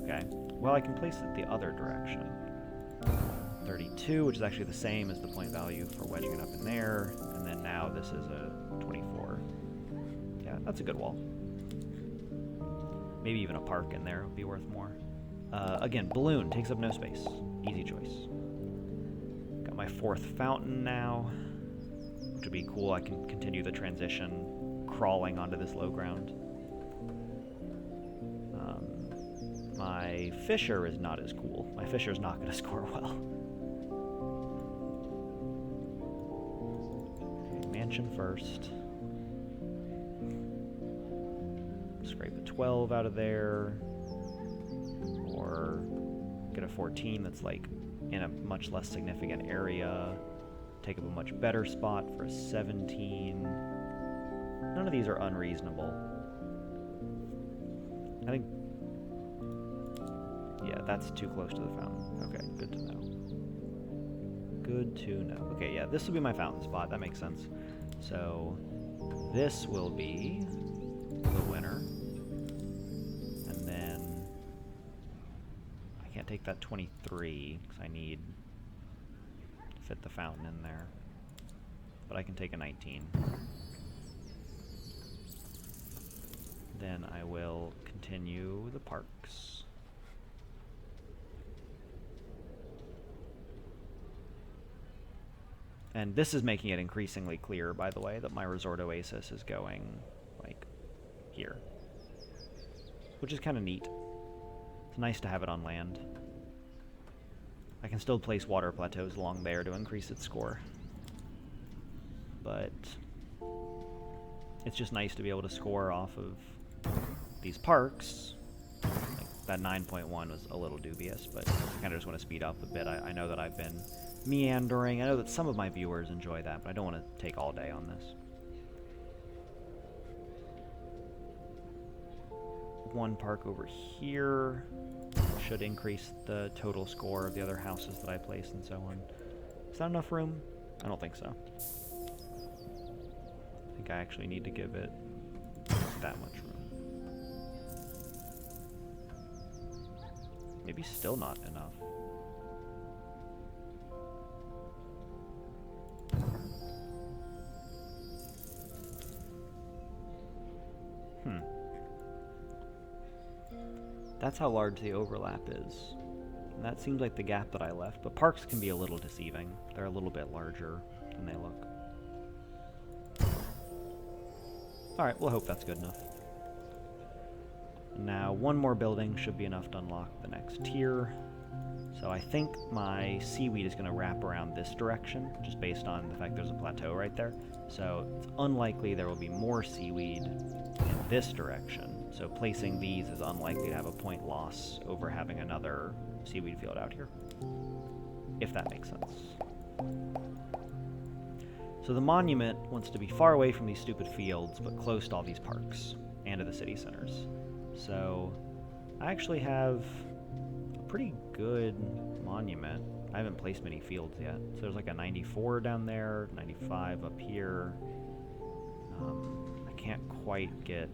Okay. Well, I can place it the other direction. 32, which is actually the same as the point value for wedging it up in there, and then now this is a 24. Yeah, that's a good wall. Maybe even a park in there would be worth more. Again, balloon takes up no space. Easy choice. Got my fourth fountain now, which would be cool. I can continue the transition crawling onto this low ground. My fissure is not as cool. My fissure is not going to score well. Okay, mansion first. Scrape a 12 out of there. Or get a 14 that's, like, in a much less significant area. Take up a much better spot for a 17. None of these are unreasonable. I think... yeah, that's too close to the fountain. Okay, good to know. Good to know. Okay, yeah, this will be my fountain spot. That makes sense. So, this will be the winner. And then... I can't take that 23, because I need to fit the fountain in there. But I can take a 19. Then I will continue the parks. And this is making it increasingly clear, by the way, that my resort oasis is going, like, here. Which is kind of neat. It's nice to have it on land. I can still place water plateaus along there to increase its score. But it's just nice to be able to score off of these parks. Like, that 9.1 was a little dubious, but I kind of just want to speed up a bit. I know that I've been meandering. I know that some of my viewers enjoy that, but I don't want to take all day on this. One park over here should increase the total score of the other houses that I place and so on. Is that enough room? I don't think so. I think I actually need to give it that much room. Maybe still not enough. That's how large the overlap is. And that seems like the gap that I left, but parks can be a little deceiving. They're a little bit larger than they look. Alright, we'll hope that's good enough. Now, one more building should be enough to unlock the next tier. So I think my seaweed is going to wrap around this direction, just based on the fact there's a plateau right there. So it's unlikely there will be more seaweed in this direction. So placing these is unlikely to have a point loss over having another seaweed field out here, if that makes sense. So the monument wants to be far away from these stupid fields, but close to all these parks and to the city centers. So I actually have a pretty good monument. I haven't placed many fields yet. So there's like a 94 down there, 95 up here. I can't quite get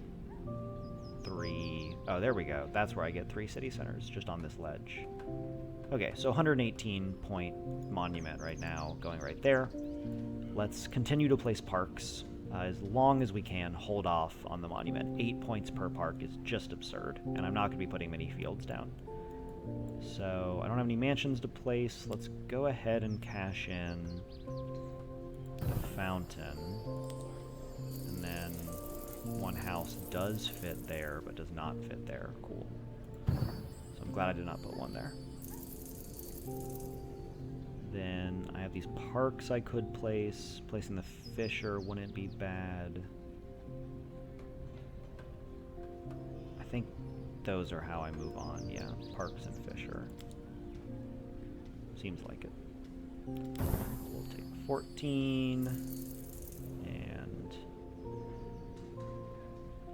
3. Oh, there we go. That's where I get 3 city centers, just on this ledge. Okay, so 118 point monument right now, going right there. Let's continue to place parks. As long as we can, hold off on the monument. 8 points per park is just absurd, and I'm not going to be putting many fields down. So, I don't have any mansions to place. Let's go ahead and cash in the fountain. And then one house does fit there, but does not fit there. Cool. So I'm glad I did not put one there. Then I have these parks I could place. Placing the Fisher wouldn't be bad. I think those are how I move on. Yeah, parks and Fisher. Seems like it. We'll take 14. And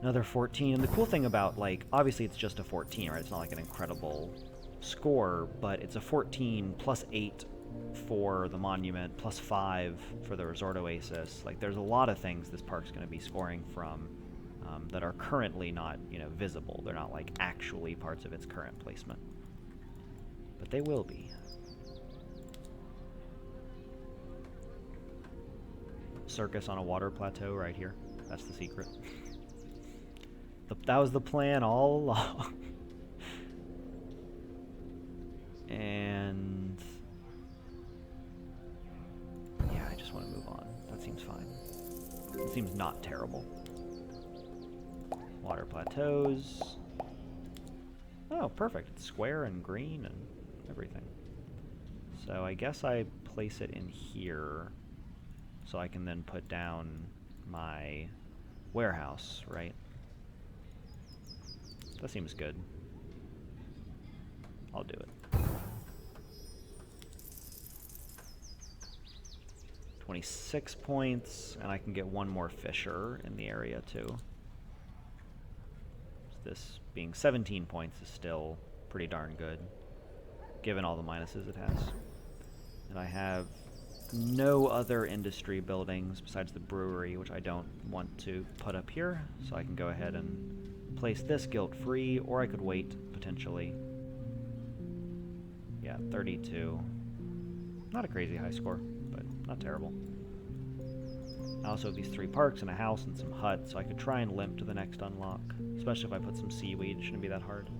another 14. And the cool thing about, like, obviously it's just a 14, right? It's not like an incredible score, but it's a 14 plus 8 for the monument, plus 5 for the resort oasis. Like, there's a lot of things this park's going to be scoring from that are currently not, visible. They're not, like, actually parts of its current placement. But they will be. Circus on a water plateau right here. That's the secret. That was the plan all along. And yeah, I just want to move on. That seems fine. It seems not terrible. Water plateaus. Oh, perfect. It's square and green and everything. So I guess I place it in here so I can then put down my warehouse, right? That seems good. I'll do it. 26 points, and I can get one more Fisher in the area too. This being 17 points is still pretty darn good, given all the minuses it has. And I have no other industry buildings besides the brewery, which I don't want to put up here, so I can go ahead and place this guilt-free, or I could wait, potentially. Yeah, 32. Not a crazy high score, but not terrible. I also have these 3 parks and a house and some huts, so I could try and limp to the next unlock, especially if I put some seaweed. It shouldn't be that hard.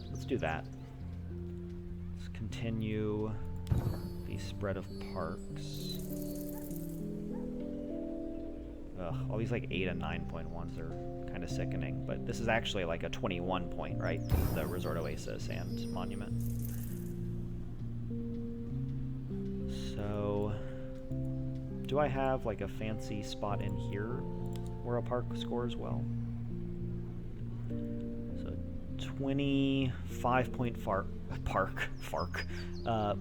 Let's do that. Let's continue the spread of parks. Ugh, all these like 8 and 9 point ones are kind of sickening, but this is actually like a 21 point, right? The Resort Oasis and Monument. So, do I have like a fancy spot in here where a park scores well? So 25-point fark,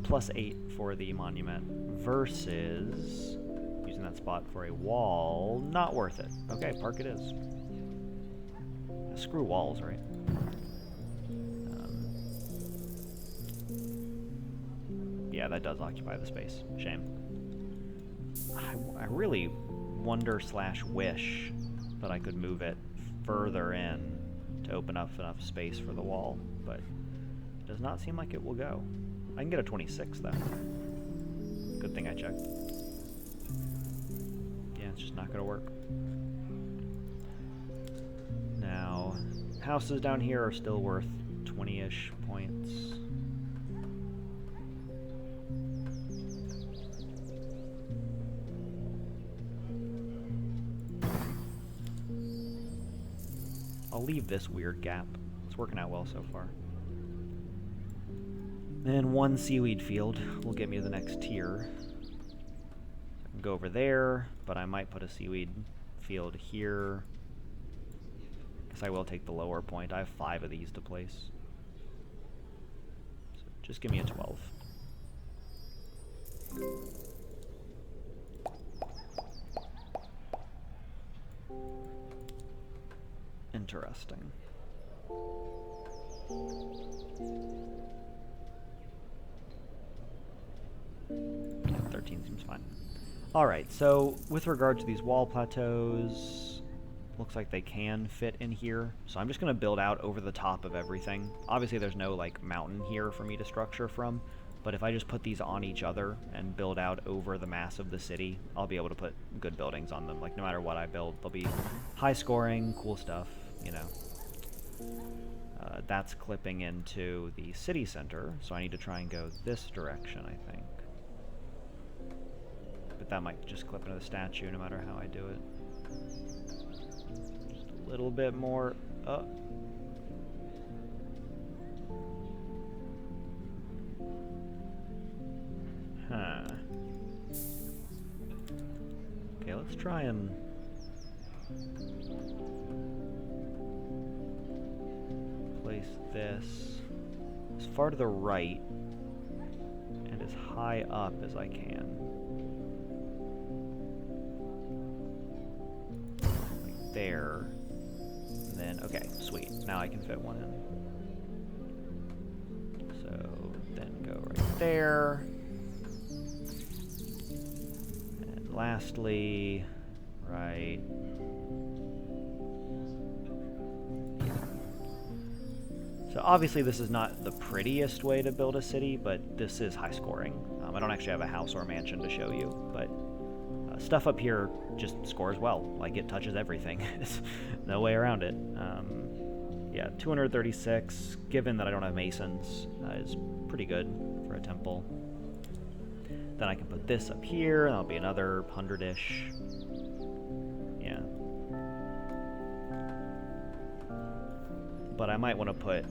plus 8 for the monument, versus using that spot for a wall. Not worth it. Okay, park it is. Screw walls, right? Yeah, that does occupy the space. Shame. I really wonder/wish that I could move it further in to open up enough space for the wall, but it does not seem like it will go. I can get a 26 though. Good thing I checked. Yeah, it's just not gonna work. Now, houses down here are still worth 20-ish points. I'll leave this weird gap. It's working out well so far. And one seaweed field will get me to the next tier. I can go over there, but I might put a seaweed field here. Guess I will take the lower point. I have 5 of these to place. So just give me a 12. Interesting. Yeah, 13 seems fine. Alright, so with regard to these wall plateaus, looks like they can fit in here. So I'm just going to build out over the top of everything. Obviously there's no like mountain here for me to structure from, but if I just put these on each other and build out over the mass of the city, I'll be able to put good buildings on them. Like no matter what I build, they'll be high scoring, cool stuff, you know. That's clipping into the city center, so I need to try and go this direction, I think. But that might just clip into the statue no matter how I do it. Just a little bit more up. Huh. Okay, let's try and place this as far to the right and as high up as I can. Like there. And then, okay, sweet. Now I can fit one in. So then go right there. And lastly, right. So obviously this is not the prettiest way to build a city, but this is high scoring. I don't actually have a house or a mansion to show you, but stuff up here just scores well. Like it touches everything. There's no way around it. Yeah, 236, given that I don't have masons, is pretty good for a temple. Then I can put this up here, and that'll be another 100-ish. Yeah. But I might want to put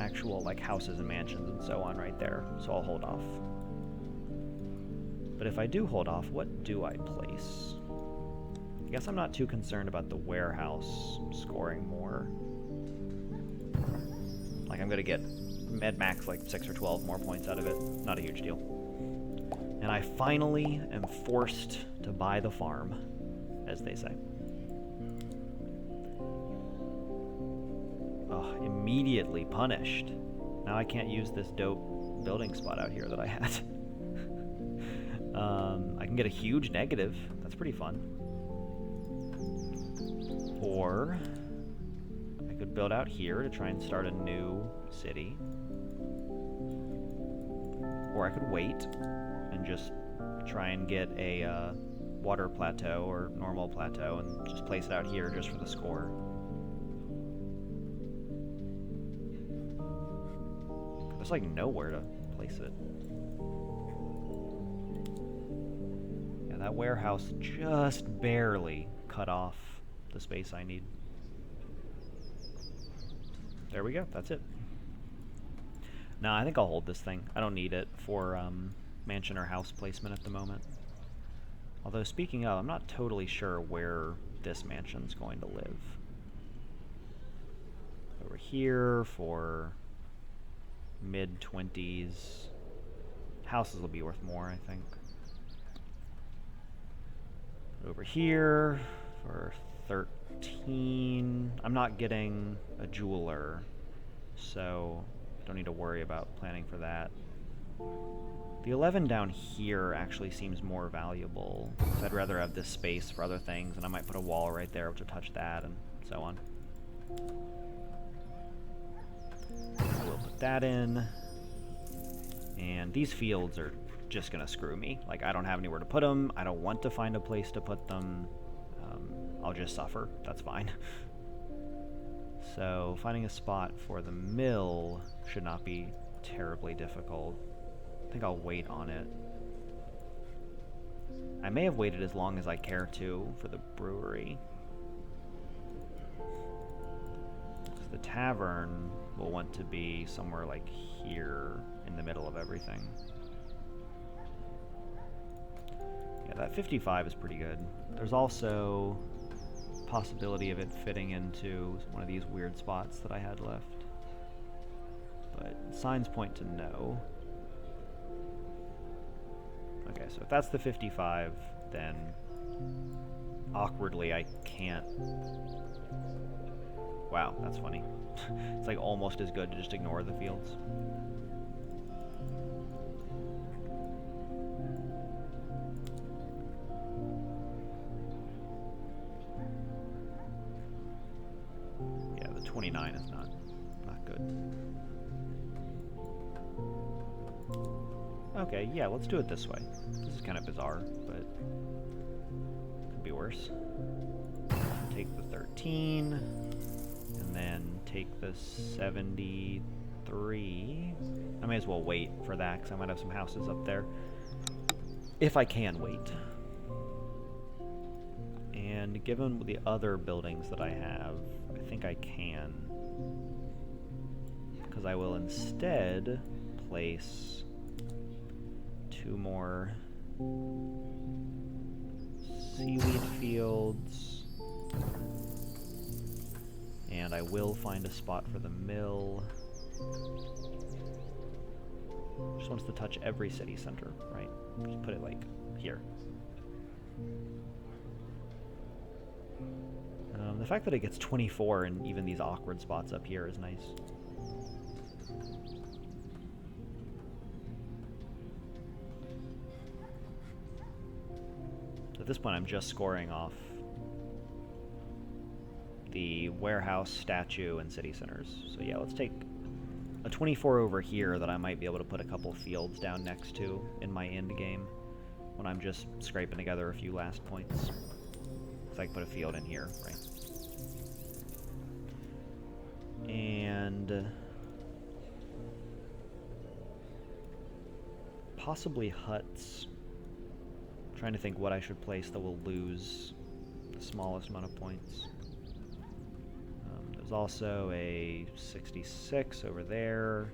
actual like houses and mansions and so on right there, so I'll hold off. But if I do hold off, what do I place? I guess I'm not too concerned about the warehouse scoring more. Like I'm gonna get med max like 6 or 12 more points out of it. Not a huge deal. And I finally am forced to buy the farm, as they say. Oh, immediately punished. Now I can't use this dope building spot out here that I had. I can get a huge negative. That's pretty fun. Or I could build out here to try and start a new city. Or I could wait and just try and get a water plateau or normal plateau and just place it out here just for the score. There's like nowhere to place it. Yeah, that warehouse just barely cut off the space I need. There we go, that's it. Now I think I'll hold this thing. I don't need it for mansion or house placement at the moment. Although speaking of, I'm not totally sure where this mansion's going to live. over here for mid-20s. Houses will be worth more, I think. Over here for 13. I'm not getting a jeweler, so I don't need to worry about planning for that. The 11 down here actually seems more valuable, so I'd rather have this space for other things, and I might put a wall right there which will touch that, and so on. We'll put that in. And these fields are just gonna screw me. Like, I don't have anywhere to put them. I don't want to find a place to put them. I'll just suffer. That's fine. So finding a spot for the mill should not be terribly difficult. I think I'll wait on it. I may have waited as long as I care to for the brewery. The tavern will want to be somewhere like here in the middle of everything. Yeah, that 55 is pretty good. There's also possibility of it fitting into one of these weird spots that I had left. But signs point to no. Okay, so if that's the 55, then awkwardly I can't... Wow, that's funny. It's like almost as good to just ignore the fields. Yeah, the 29 is not good. Okay, yeah, let's do it this way. This is kind of bizarre, but could be worse. Take the 13, and then take the 73. I may as well wait for that, because I might have some houses up there. If I can wait. And given the other buildings that I have, I think I can. Because I will instead place 2 more seaweed fields. And I will find a spot for the mill. Just wants to touch every city center, right? Just put it like here. The fact that it gets 24 in even these awkward spots up here is nice. At this point, I'm just scoring off the warehouse, statue, and city centers. So yeah, let's take a 24 over here that I might be able to put a couple fields down next to in my end game when I'm just scraping together a few last points. So I can put a field in here, right? And possibly huts. I'm trying to think what I should place that will lose the smallest amount of points. There's also a 66 over there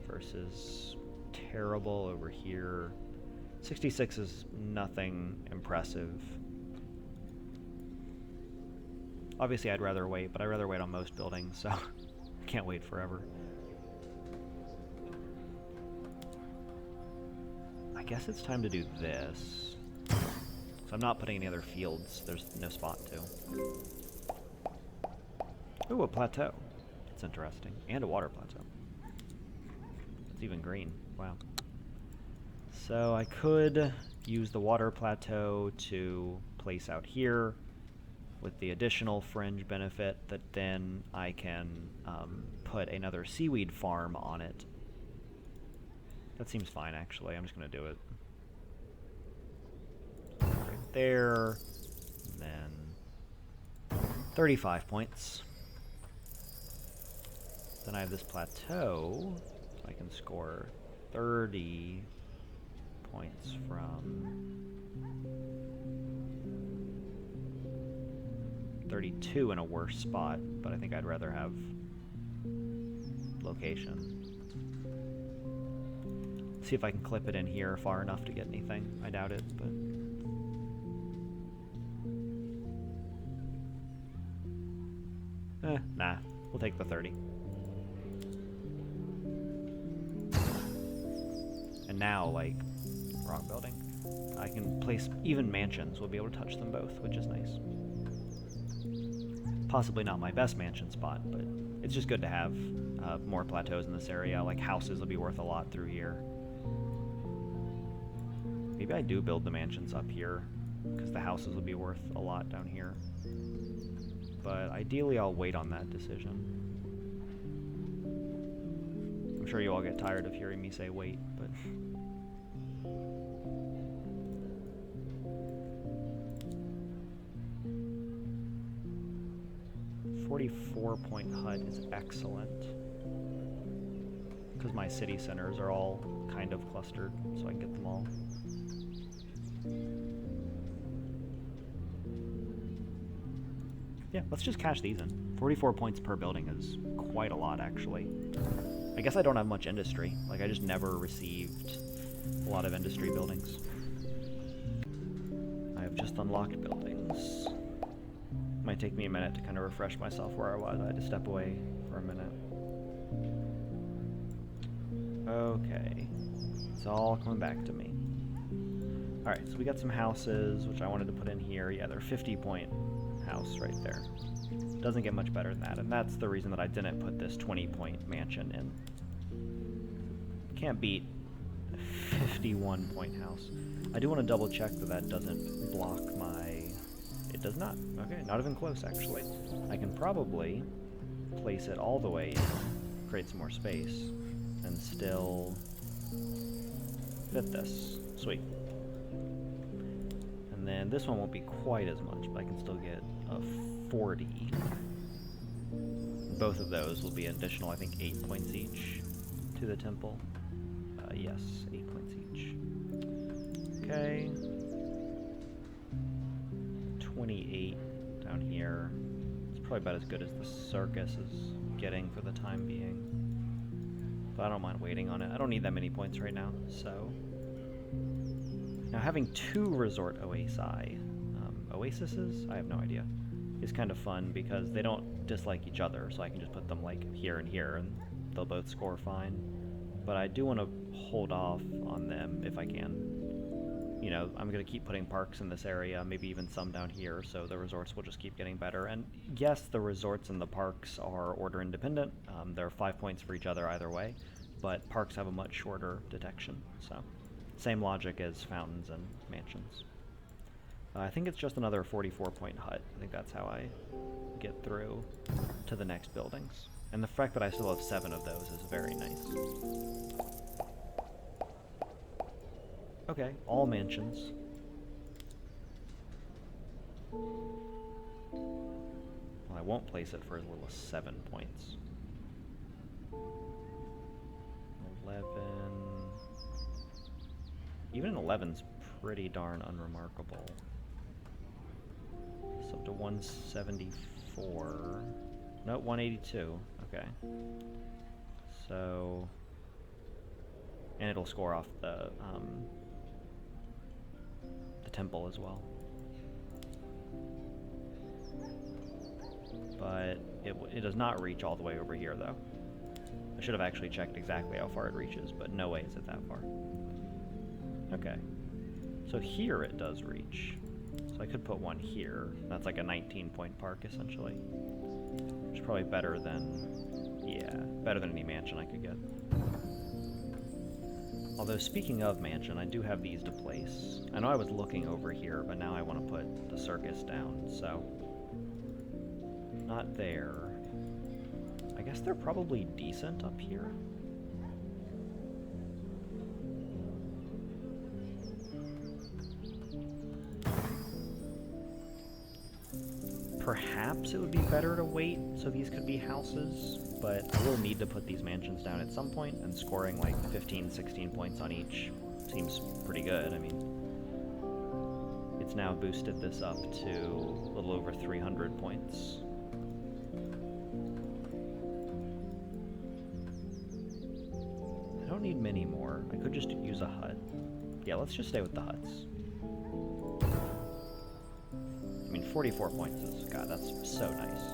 versus terrible over here. 66 is nothing impressive. Obviously, I'd rather wait, but I'd rather wait on most buildings, so I can't wait forever. I guess it's time to do this. So I'm not putting any other fields. There's no spot to. Ooh, a plateau. That's interesting. And a water plateau. It's even green. Wow. So I could use the water plateau to place out here with the additional fringe benefit that then I can put another seaweed farm on it. That seems fine, actually. I'm just going to do it. Right there. And then 35 points. Then I have this plateau, so I can score 30 points from 32 in a worse spot, but I think I'd rather have location. See if I can clip it in here far enough to get anything. I doubt it, but... nah. We'll take the 30. And now, like, wrong building. I can place even mansions. We'll be able to touch them both, which is nice. Possibly not my best mansion spot, but it's just good to have more plateaus in this area. Like, houses will be worth a lot through here. Maybe I do build the mansions up here, because the houses will be worth a lot down here. But ideally, I'll wait on that decision. I'm sure you all get tired of hearing me say wait, but... 44-point hut is excellent, because my city centers are all kind of clustered, so I can get them all. Yeah, let's just cash these in. 44 points per building is quite a lot, actually. I guess I don't have much industry. Like, I just never received a lot of industry buildings. I have just unlocked buildings. Might take me a minute to kind of refresh myself where I was. I had to step away for a minute. Okay. It's all coming back to me. Alright, so we got some houses, which I wanted to put in here. Yeah, they're 50-point house right there. Doesn't get much better than that, and that's the reason that I didn't put this 20-point mansion in. Can't beat a 51-point house. I do want to double check that that doesn't block my... It does not. Okay, not even close, actually. I can probably place it all the way in, create some more space, and still fit this. Sweet. And then this one won't be quite as much, but I can still get a 40. Both of those will be additional, I think, 8 points each to the temple. Yes, 8 points each. Okay. 28 down here. It's probably about as good as the Circus is getting for the time being. But I don't mind waiting on it. I don't need that many points right now, so... Now, having 2 resort oases, I have no idea, is kind of fun because they don't dislike each other, so I can just put them, like, here and here, and they'll both score fine. But I do want to hold off on them if I can. You know, I'm going to keep putting parks in this area, maybe even some down here, so the resorts will just keep getting better. And yes, the resorts and the parks are order independent. There are 5 points for each other either way, but parks have a much shorter detection, so same logic as fountains and mansions. I think it's just another 44-point hut. I think that's how I get through to the next buildings. And the fact that I still have 7 of those is very nice. Okay, all mansions. Well, I won't place it for as little as 7 points. 11... Even an 11's pretty darn unremarkable. So up to 174. No, 182. Okay. So... And it'll score off the temple as well. But it does not reach all the way over here, though. I should have actually checked exactly how far it reaches, but no way is it that far. Okay. So here it does reach. So I could put one here. That's like a 19-point park, essentially. Which is probably better than... Yeah, better than any mansion I could get. Although, speaking of mansion, I do have these to place. I know I was looking over here, but now I want to put the Circus down, so... Not there. I guess they're probably decent up here. Perhaps it would be better to wait so these could be houses, but I will need to put these mansions down at some point, and scoring like 15, 16 points on each seems pretty good. I mean, it's now boosted this up to a little over 300 points. I don't need many more. I could just use a hut. Yeah, let's just stay with the huts. I mean, 44 points is, God, that's so nice.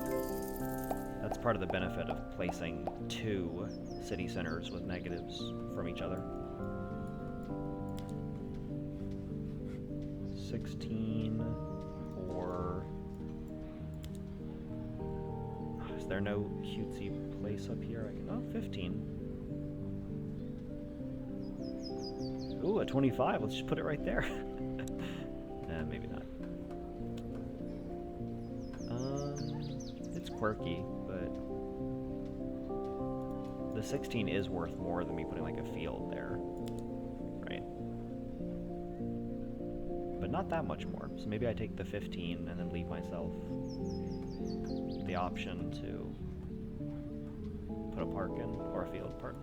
That's part of the benefit of placing 2 city centers with negatives from each other. 16 or... Is there no cutesy place up here? I can... Oh, 15. Ooh, a 25. Let's just put it right there. Maybe not. It's quirky, but the 16 is worth more than me putting like a field there, right? But not that much more. So maybe I take the 15 and then leave myself the option to put a park in, or a field park.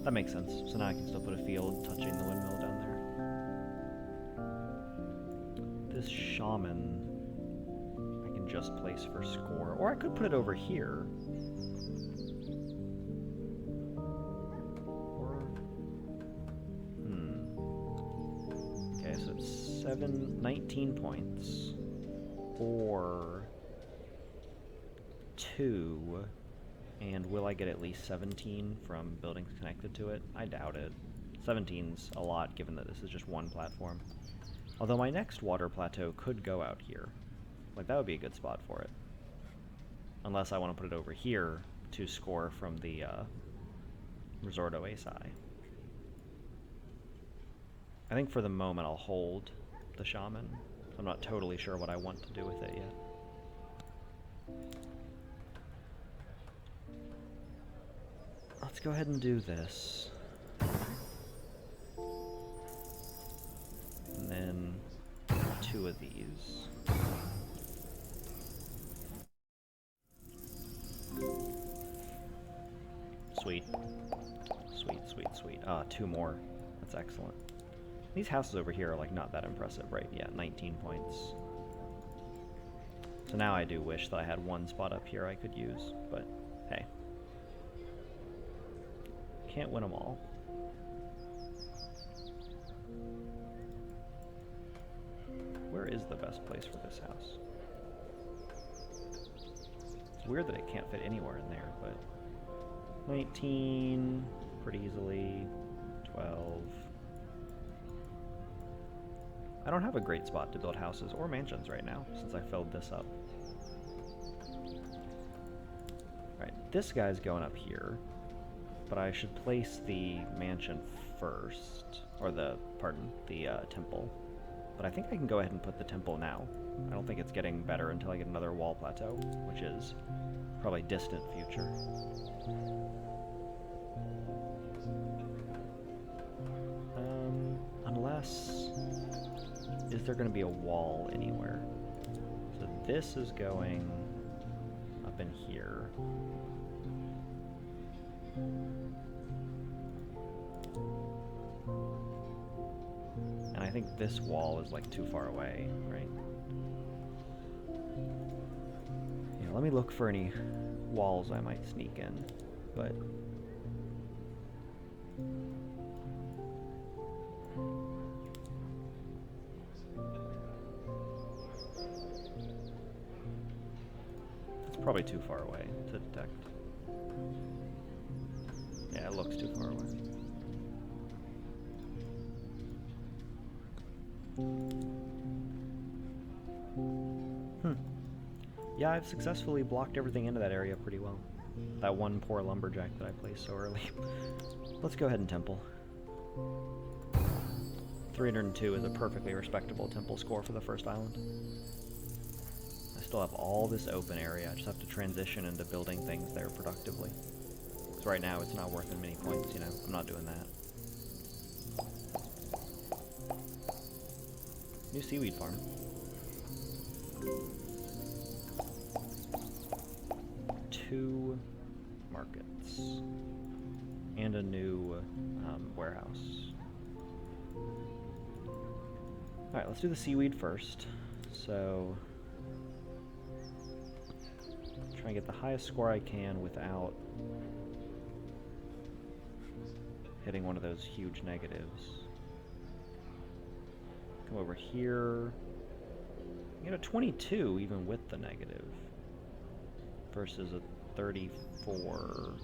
That makes sense. So now I can still put a field touching the windmill down there. This shaman I can just place for score, or I could put it over here. Or, okay, so it's 19 points, or 2. And will I get at least 17 from buildings connected to it? I doubt it. 17's a lot, given that this is just one platform. Although my next water plateau could go out here. Like, that would be a good spot for it. Unless I want to put it over here to score from the Resort Oasi. I think for the moment I'll hold the shaman. I'm not totally sure what I want to do with it yet. Let's go ahead and do this. And then 2 of these. Sweet. Sweet, sweet, sweet. 2 more. That's excellent. These houses over here are like not that impressive, right? Yeah, 19 points. So now I do wish that I had one spot up here I could use, but hey. Can't win them all. Where is the best place for this house? It's weird that it can't fit anywhere in there, but 19, pretty easily, 12. I don't have a great spot to build houses or mansions right now, since I filled this up. Alright, this guy's going up here. But I should place the mansion first, or the temple. But I think I can go ahead and put the temple now. I don't think it's getting better until I get another wall plateau, which is probably distant future. Unless... Is there going to be a wall anywhere? So this is going up in here. And I think this wall is like too far away, right? Yeah, let me look for any walls I might sneak in, but... It's probably too far away to detect. Yeah, it looks too far away. Yeah, I've successfully blocked everything into that area pretty well. That one poor lumberjack that I placed so early. Let's go ahead and temple. 302 is a perfectly respectable temple score for the first island. I still have all this open area. I just have to transition into building things there productively. Because right now it's not worth many points, you know? I'm not doing that. New seaweed farm. Two markets. And a new warehouse. Alright, let's do the seaweed first. So... try and get the highest score I can without hitting one of those huge negatives. Come over here. Get a 22 even with the negative. Versus a 34,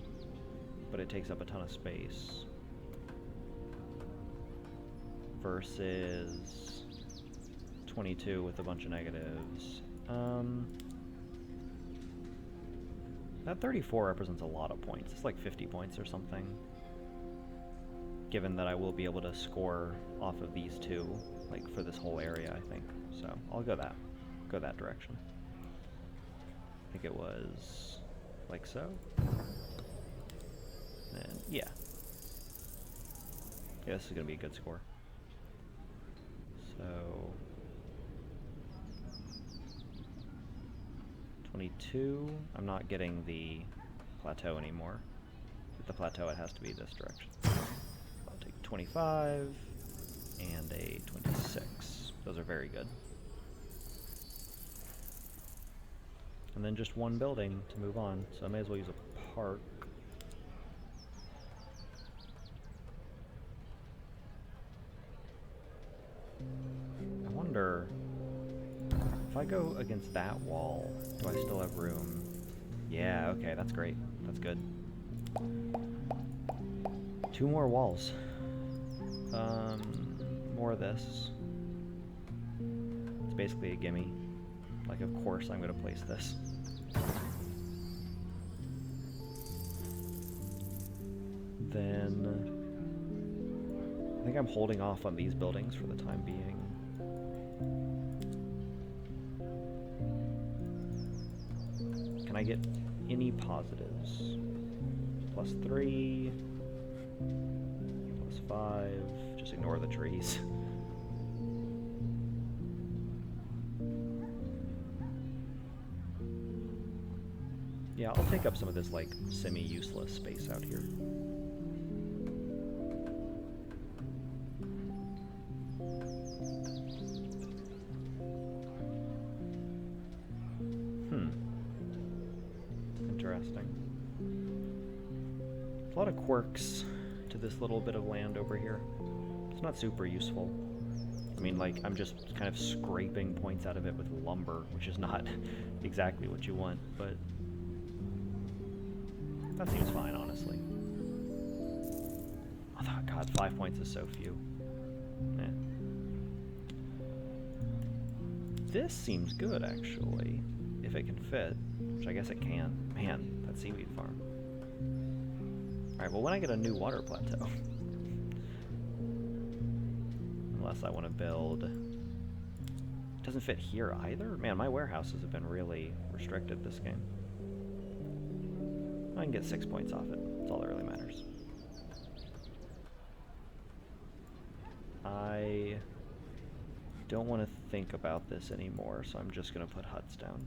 but it takes up a ton of space. Versus 22 with a bunch of negatives. That 34 represents a lot of points. It's like 50 points or something. Given that I will be able to score off of these two, like for this whole area, I think. So I'll go that direction. I think it was like so. And yeah. Yeah, this is gonna be a good score. So 22, I'm not getting the plateau anymore. With the plateau, it has to be this direction. I'll take 25 and a 26. Those are very good. And then just one building to move on, so I may as well use a park. I wonder, if I go against that wall, do I still have room? Yeah, okay, that's great. That's good. 2 more walls. More of this. It's basically a gimme. Like, of course I'm gonna place this. Then I think I'm holding off on these buildings for the time being. Can I get any positives? +3, +5, just ignore the trees. Yeah, I'll take up some of this, like, semi-useless space out here. Interesting. A lot of quirks to this little bit of land over here. It's not super useful. I mean, like, I'm just kind of scraping points out of it with lumber, which is not exactly what you want, but that seems fine, honestly. Oh, God, 5 points is so few. Eh. This seems good, actually, if it can fit, which I guess it can. Man, that seaweed farm. Alright, well, when I get a new water plateau, unless I want to build... It doesn't fit here either? Man, my warehouses have been really restricted this game. I can get 6 points off it. That's all that really matters. I don't want to think about this anymore, so I'm just going to put huts down.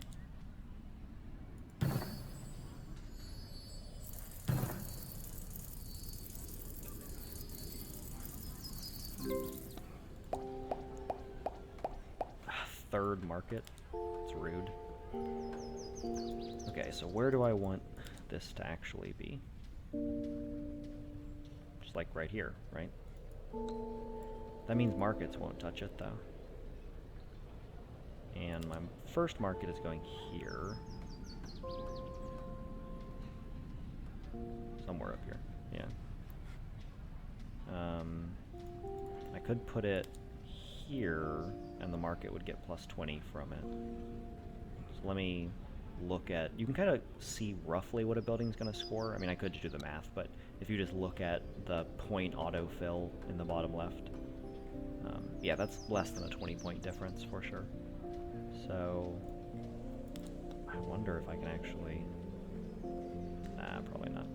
Third market. It's rude. Okay, so where do I want this to actually be? Just like right here, right? That means markets won't touch it, though. And my first market is going here. Somewhere up here, yeah. I could put it here, and the market would get +20 from it. So let me look at... You can kind of see roughly what a building's going to score. I mean, I could do the math, but if you just look at the point autofill in the bottom left, yeah, that's less than a 20-point difference for sure. So I wonder if I can actually... Nah, probably not.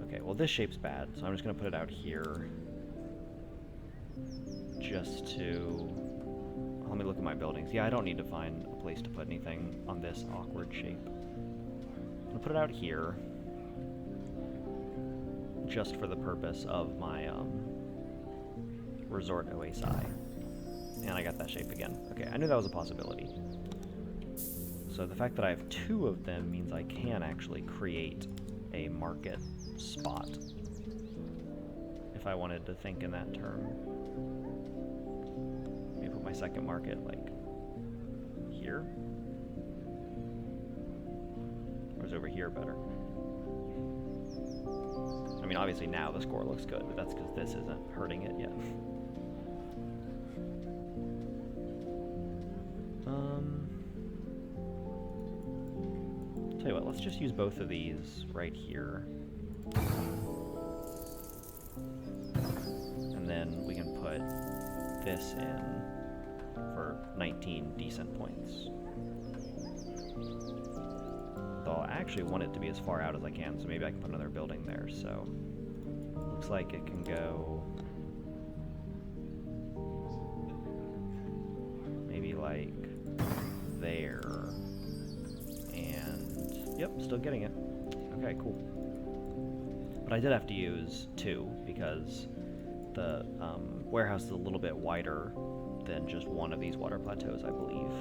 Okay, well, this shape's bad, so I'm just going to put it out here. Just to... Let me look at my buildings. Yeah, I don't need to find a place to put anything on this awkward shape. I'm going to put it out here. Just for the purpose of my resort oasi. And I got that shape again. Okay, I knew that was a possibility. So the fact that I have 2 of them means I can actually create a market spot. If I wanted to think in that term. Let me put my second market, like, here. scores over here better. I mean, obviously now the score looks good, but that's because this isn't hurting it yet. Tell you what, let's just use both of these right here. And then we can put this in for 19 decent points. Though I actually want it to be as far out as I can, so maybe I can put another building there. So looks like it can go maybe like there. And yep, still getting it. Okay, cool. But I did have to use 2 because the warehouse is a little bit wider than just one of these water plateaus, I believe.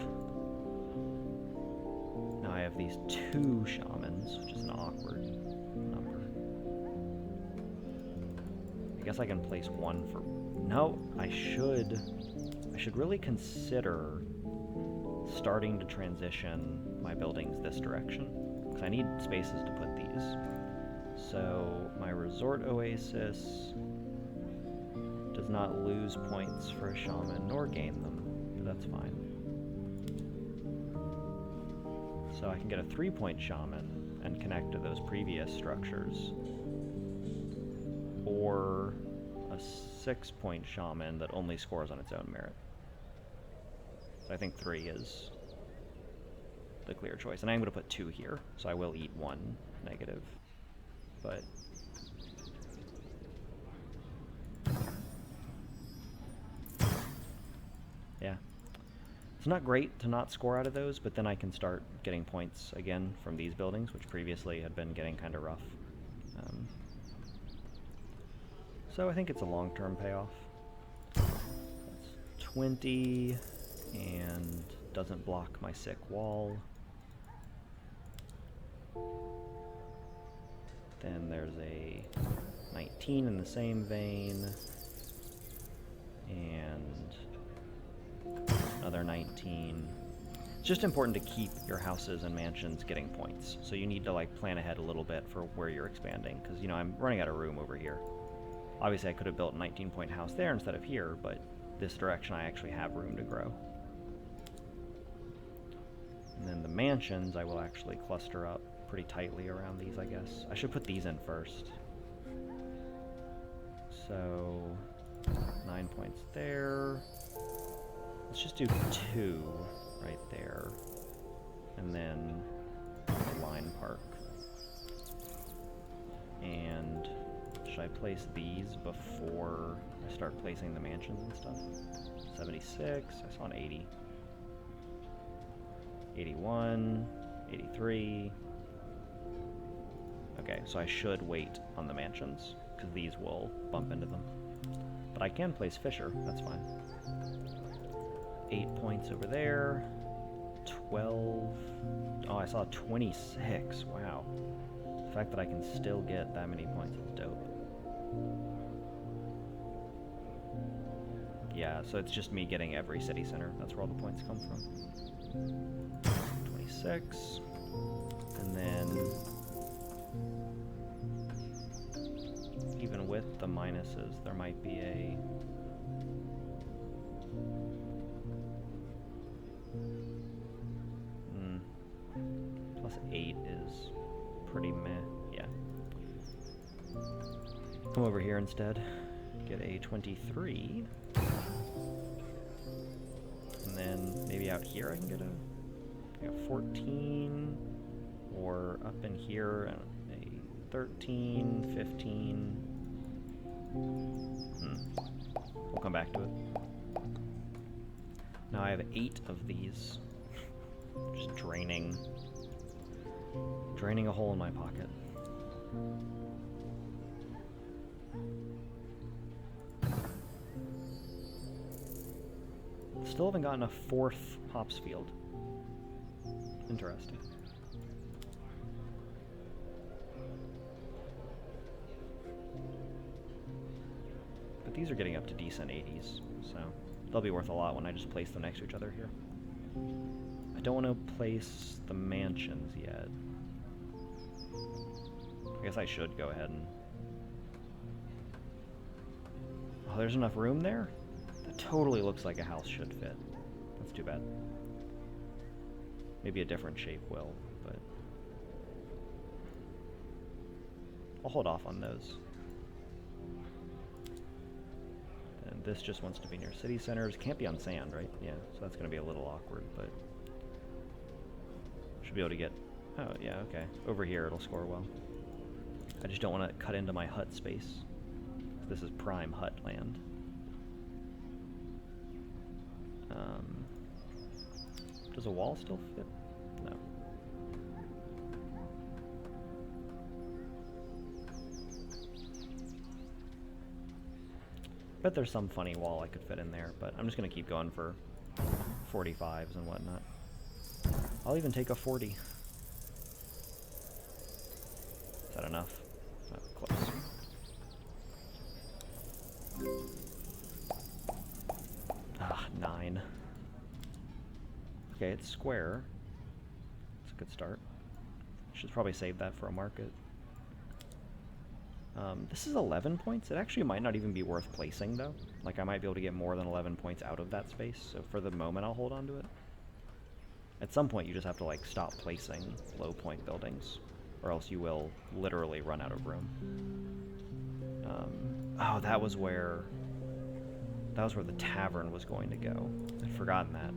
Now I have these 2 shamans, which is an awkward number. I guess I can place 1 for... No, I should really consider starting to transition my buildings this direction, because I need spaces to put these. So my resort oasis does not lose points for a shaman, nor gain them, but that's fine. So I can get a 3-point shaman and connect to those previous structures, or a 6-point shaman that only scores on its own merit. So I think 3 is the clear choice. And I'm going to put 2 here, so I will eat 1 negative. But yeah. It's not great to not score out of those, but then I can start getting points again from these buildings, which previously had been getting kind of rough. So I think it's a long-term payoff. That's 20, and doesn't block my sick wall. Then there's a 19 in the same vein, and another 19. It's just important to keep your houses and mansions getting points. So you need to like plan ahead a little bit for where you're expanding, because you know I'm running out of room over here. Obviously I could have built a 19-point house there instead of here, but this direction I actually have room to grow. And then the mansions I will actually cluster up pretty tightly around these, I guess. I should put these in first. So 9 points there. Let's just do 2 right there. And then the line park. And should I place these before I start placing the mansions and stuff? 76, I saw an 80. 81, 83. Okay, so I should wait on the mansions, because these will bump into them. But I can place Fisher, that's fine. 8 points over there. 12. Oh, I saw 26. Wow. The fact that I can still get that many points is dope. Yeah, so it's just me getting every city center. That's where all the points come from. 26. And then even with the minuses, there might be a +8 is pretty meh. Yeah. Come over here instead. Get a 23. And then maybe out here I can get a 14. Or up in here, a 13, 15. We'll come back to it. Now I have 8 of these. Just draining a hole in my pocket. Still haven't gotten a 4th hops field. Interesting. But these are getting up to decent 80s, so they'll be worth a lot when I just place them next to each other here. I don't want to place the mansions yet. guess I should go ahead and... Oh, there's enough room there? That totally looks like a house should fit. That's too bad. Maybe a different shape will, but... I'll hold off on those. And this just wants to be near city centers. Can't be on sand, right? Yeah, so that's going to be a little awkward, but... Should be able to get... Oh, yeah, okay. Over here it'll score well. I just don't want to cut into my hut space. This is prime hut land. Does a wall still fit? No. Bet there's some funny wall I could fit in there, but I'm just going to keep going for 45s and whatnot. I'll even take a 40. Is that enough? Oh, close. Ah, 9. Okay, it's square. It's a good start. Should probably save that for a market. This is 11 points. It actually might not even be worth placing, though. Like, I might be able to get more than 11 points out of that space, so for the moment I'll hold on to it. At some point, you just have to, like, stop placing low-point buildings, or else you will literally run out of room. Oh, that was where the tavern was going to go. I'd forgotten that.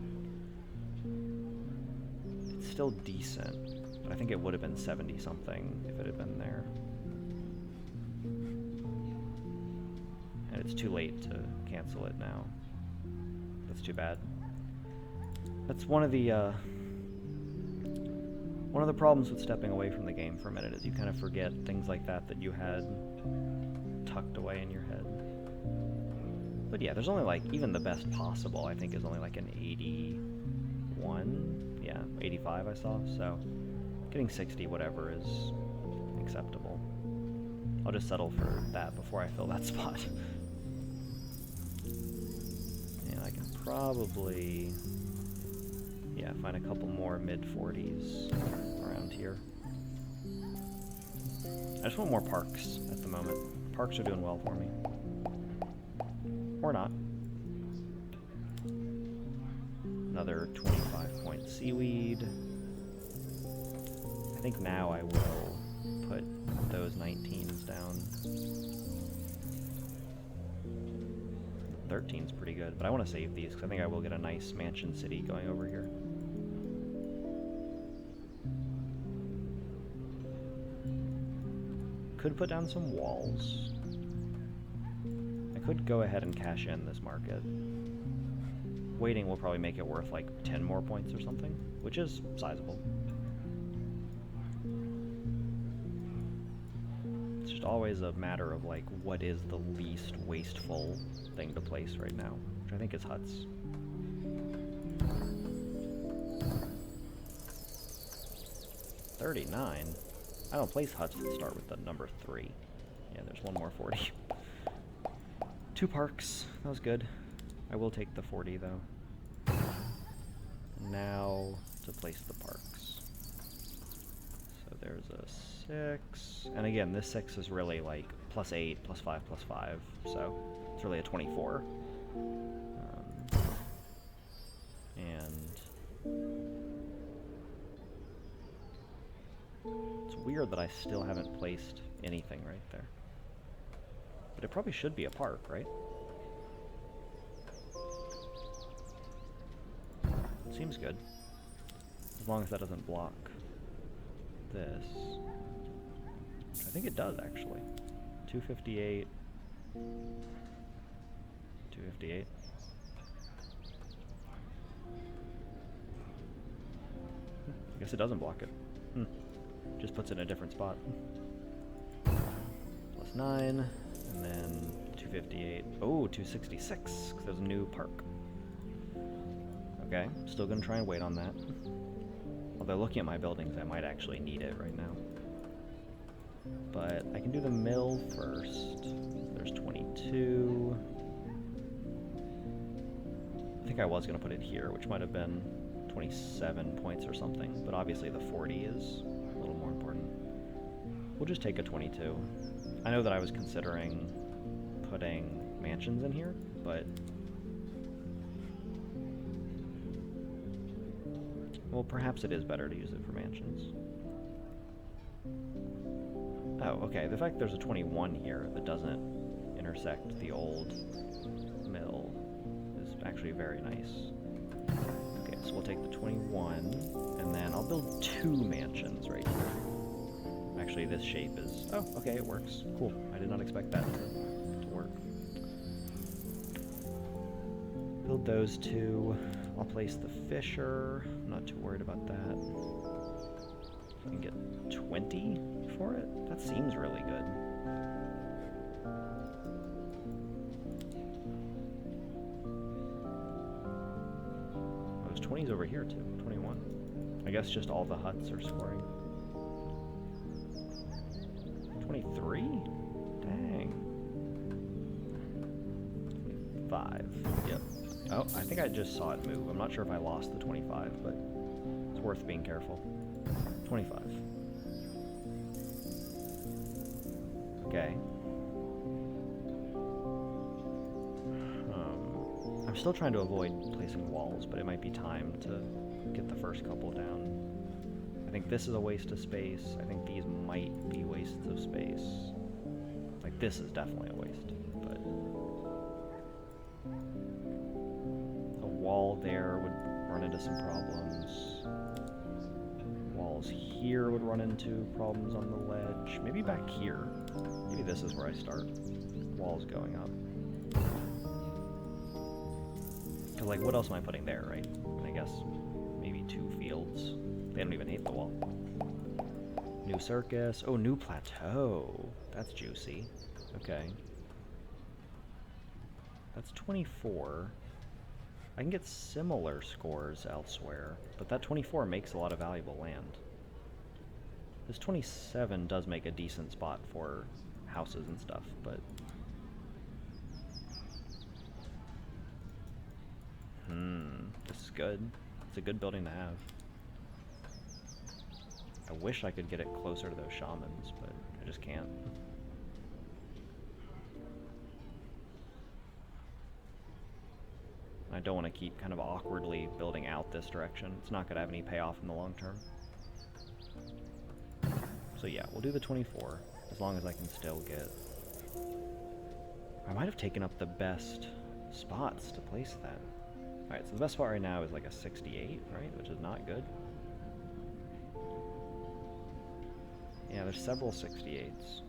It's still decent, but I think it would have been 70-something if it had been there. And it's too late to cancel it now. That's too bad. That's one of the problems with stepping away from the game for a minute is you kind of forget things like that you had tucked away in your head. But yeah, there's only like, even the best possible I think is only like an 81, yeah, 85 I saw, so getting 60 whatever is acceptable. I'll just settle for that before I fill that spot. And I can probably, yeah, find a couple more mid-40s around here. I just want more parks at the moment. Parks are doing well for me. Or not. Another 25-point seaweed. I think now I will put those 19s down. 13's pretty good, but I want to save these because I think I will get a nice mansion city going over here. Could put down some walls. I could go ahead and cash in this market. Waiting will probably make it worth like 10 more points or something, which is sizable. It's just always a matter of like, what is the least wasteful thing to place right now, which I think is huts. $39. I don't place huts that start with the number 3. Yeah, there's one more 40. 2 parks. That was good. I will take the 40 though. Now to place the parks. So there's a 6. And again, this 6 is really like +8, +5, +5. So it's really a 24. It's weird that I still haven't placed anything right there. But it probably should be a park, right? Seems good. As long as that doesn't block this. I think it does, actually. 258. 258. I guess it doesn't block it. Just puts it in a different spot. +9, and then 258. Oh, 266, because there's a new park. Okay, still gonna try and wait on that. Although looking at my buildings, I might actually need it right now. But I can do the mill first. There's 22. I think I was gonna put it here, which might have been 27 points or something, but obviously the 40 is a little more important. We'll just take a 22. I know that I was considering putting mansions in here, but... well, perhaps it is better to use it for mansions. Oh, okay. The fact there's a 21 here that doesn't intersect the old mill is actually very nice. Okay, so we'll take the 21, and then I'll build 2 mansions right here. Actually, this shape is... oh, okay, it works. Cool. I did not expect that to work. Build those 2. I'll place the fisher. I'm not too worried about that. I can get 20 for it? That seems really good. Oh, there's 20s over here too. 21. I guess just all the huts are scoring. 23? Dang. 5. Yep. Oh, I think I just saw it move. I'm not sure if I lost the 25, but it's worth being careful. 25. Okay. I'm still trying to avoid placing walls, but it might be time to get the first couple down. I think this is a waste of space. I think these might be wastes of space. Like, this is definitely a waste, but... a wall there would run into some problems. Walls here would run into problems on the ledge. Maybe back here. Maybe this is where I start. Walls going up. Because, like, what else am I putting there, right? I guess maybe 2 fields. They don't even hate the wall. New circus. Oh, new plateau. That's juicy. Okay. That's 24. I can get similar scores elsewhere, but that 24 makes a lot of valuable land. This 27 does make a decent spot for houses and stuff, but... this is good. It's a good building to have. I wish I could get it closer to those shamans, but I just can't. I don't want to keep kind of awkwardly building out this direction. It's not going to have any payoff in the long term. So yeah, we'll do the 24, as long as I can still get... I might have taken up the best spots to place that. Alright, so the best spot right now is like a 68, right? Which is not good. Yeah, there's several 68s.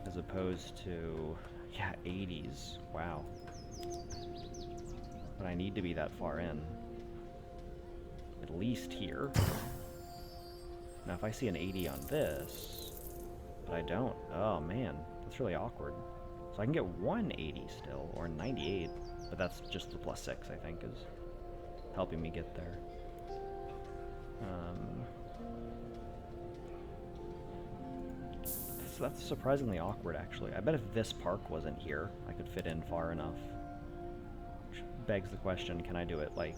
As opposed to... yeah, 80s. Wow. But I need to be that far in. At least here. Now if I see an 80 on this, but I don't, oh man, that's really awkward. So I can get 180 still, or 98, but that's just the +6 I think is helping me get there. So that's surprisingly awkward actually. I bet if this park wasn't here, I could fit in far enough. Which begs the question, can I do it like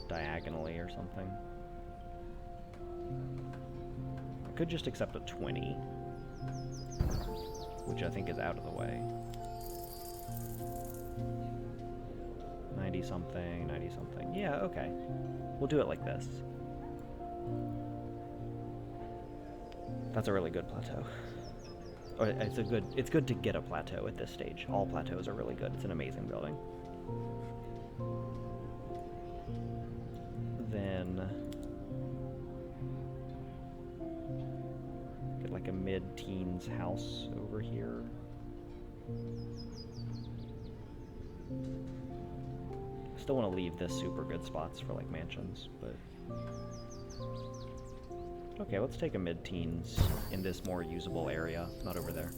diagonally or something? I could just accept a 20, which I think is out of the way. 90 something, 90 something. Yeah, okay. We'll do it like this. That's a really good plateau. Or it's good to get a plateau at this stage. All plateaus are really good. It's an amazing building. Then get like a mid-teens house over here. Still want to leave this super good spots for like mansions, but okay, let's take a mid-teens in this more usable area, not over there.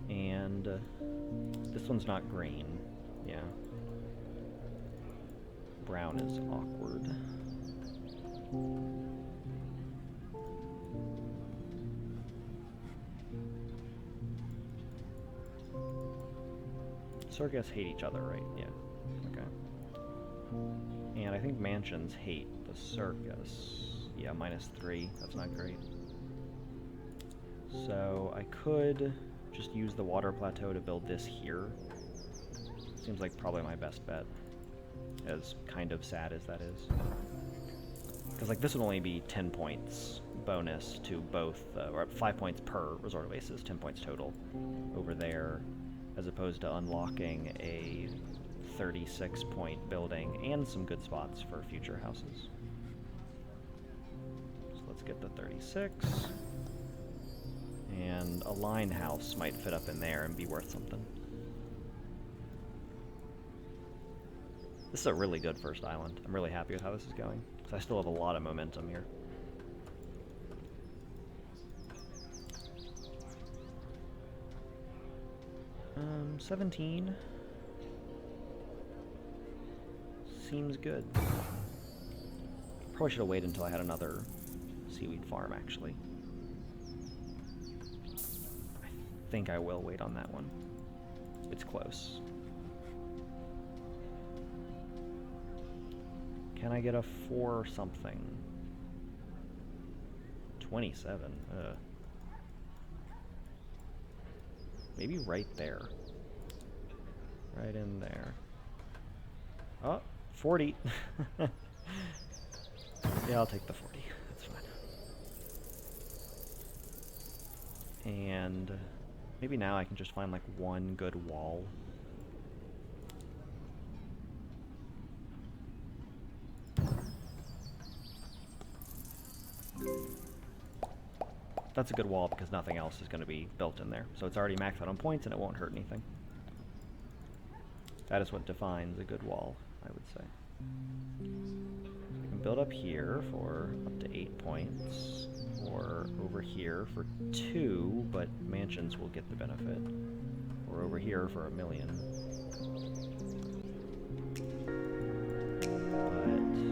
And this one's not green, yeah. Brown is awkward. Circus hate each other, right? Yeah. Okay. And I think mansions hate the circus. Yeah, -3. That's not great. So I could just use the water plateau to build this here. Seems like probably my best bet, as kind of sad as that is. Because like this would only be 10 points bonus to both, or 5 points per resort oasis, 10 points total over there, as opposed to unlocking a 36-point building and some good spots for future houses. So let's get the 36. And a line house might fit up in there and be worth something. This is a really good first island. I'm really happy with how this is going, because I still have a lot of momentum here. Um, 17. Seems good. Probably should have waited until I had another seaweed farm, actually. I think I will wait on that one. It's close. Can I get a 4 something? 27. Maybe right there. Right in there. Oh, 40. Yeah, I'll take the 40. That's fine. And maybe now I can just find like one good wall. That's a good wall because nothing else is going to be built in there. So it's already maxed out on points and it won't hurt anything. That is what defines a good wall, I would say. I can build up here for up to 8 points, or over here for 2, but mansions will get the benefit, or over here for 1 million. But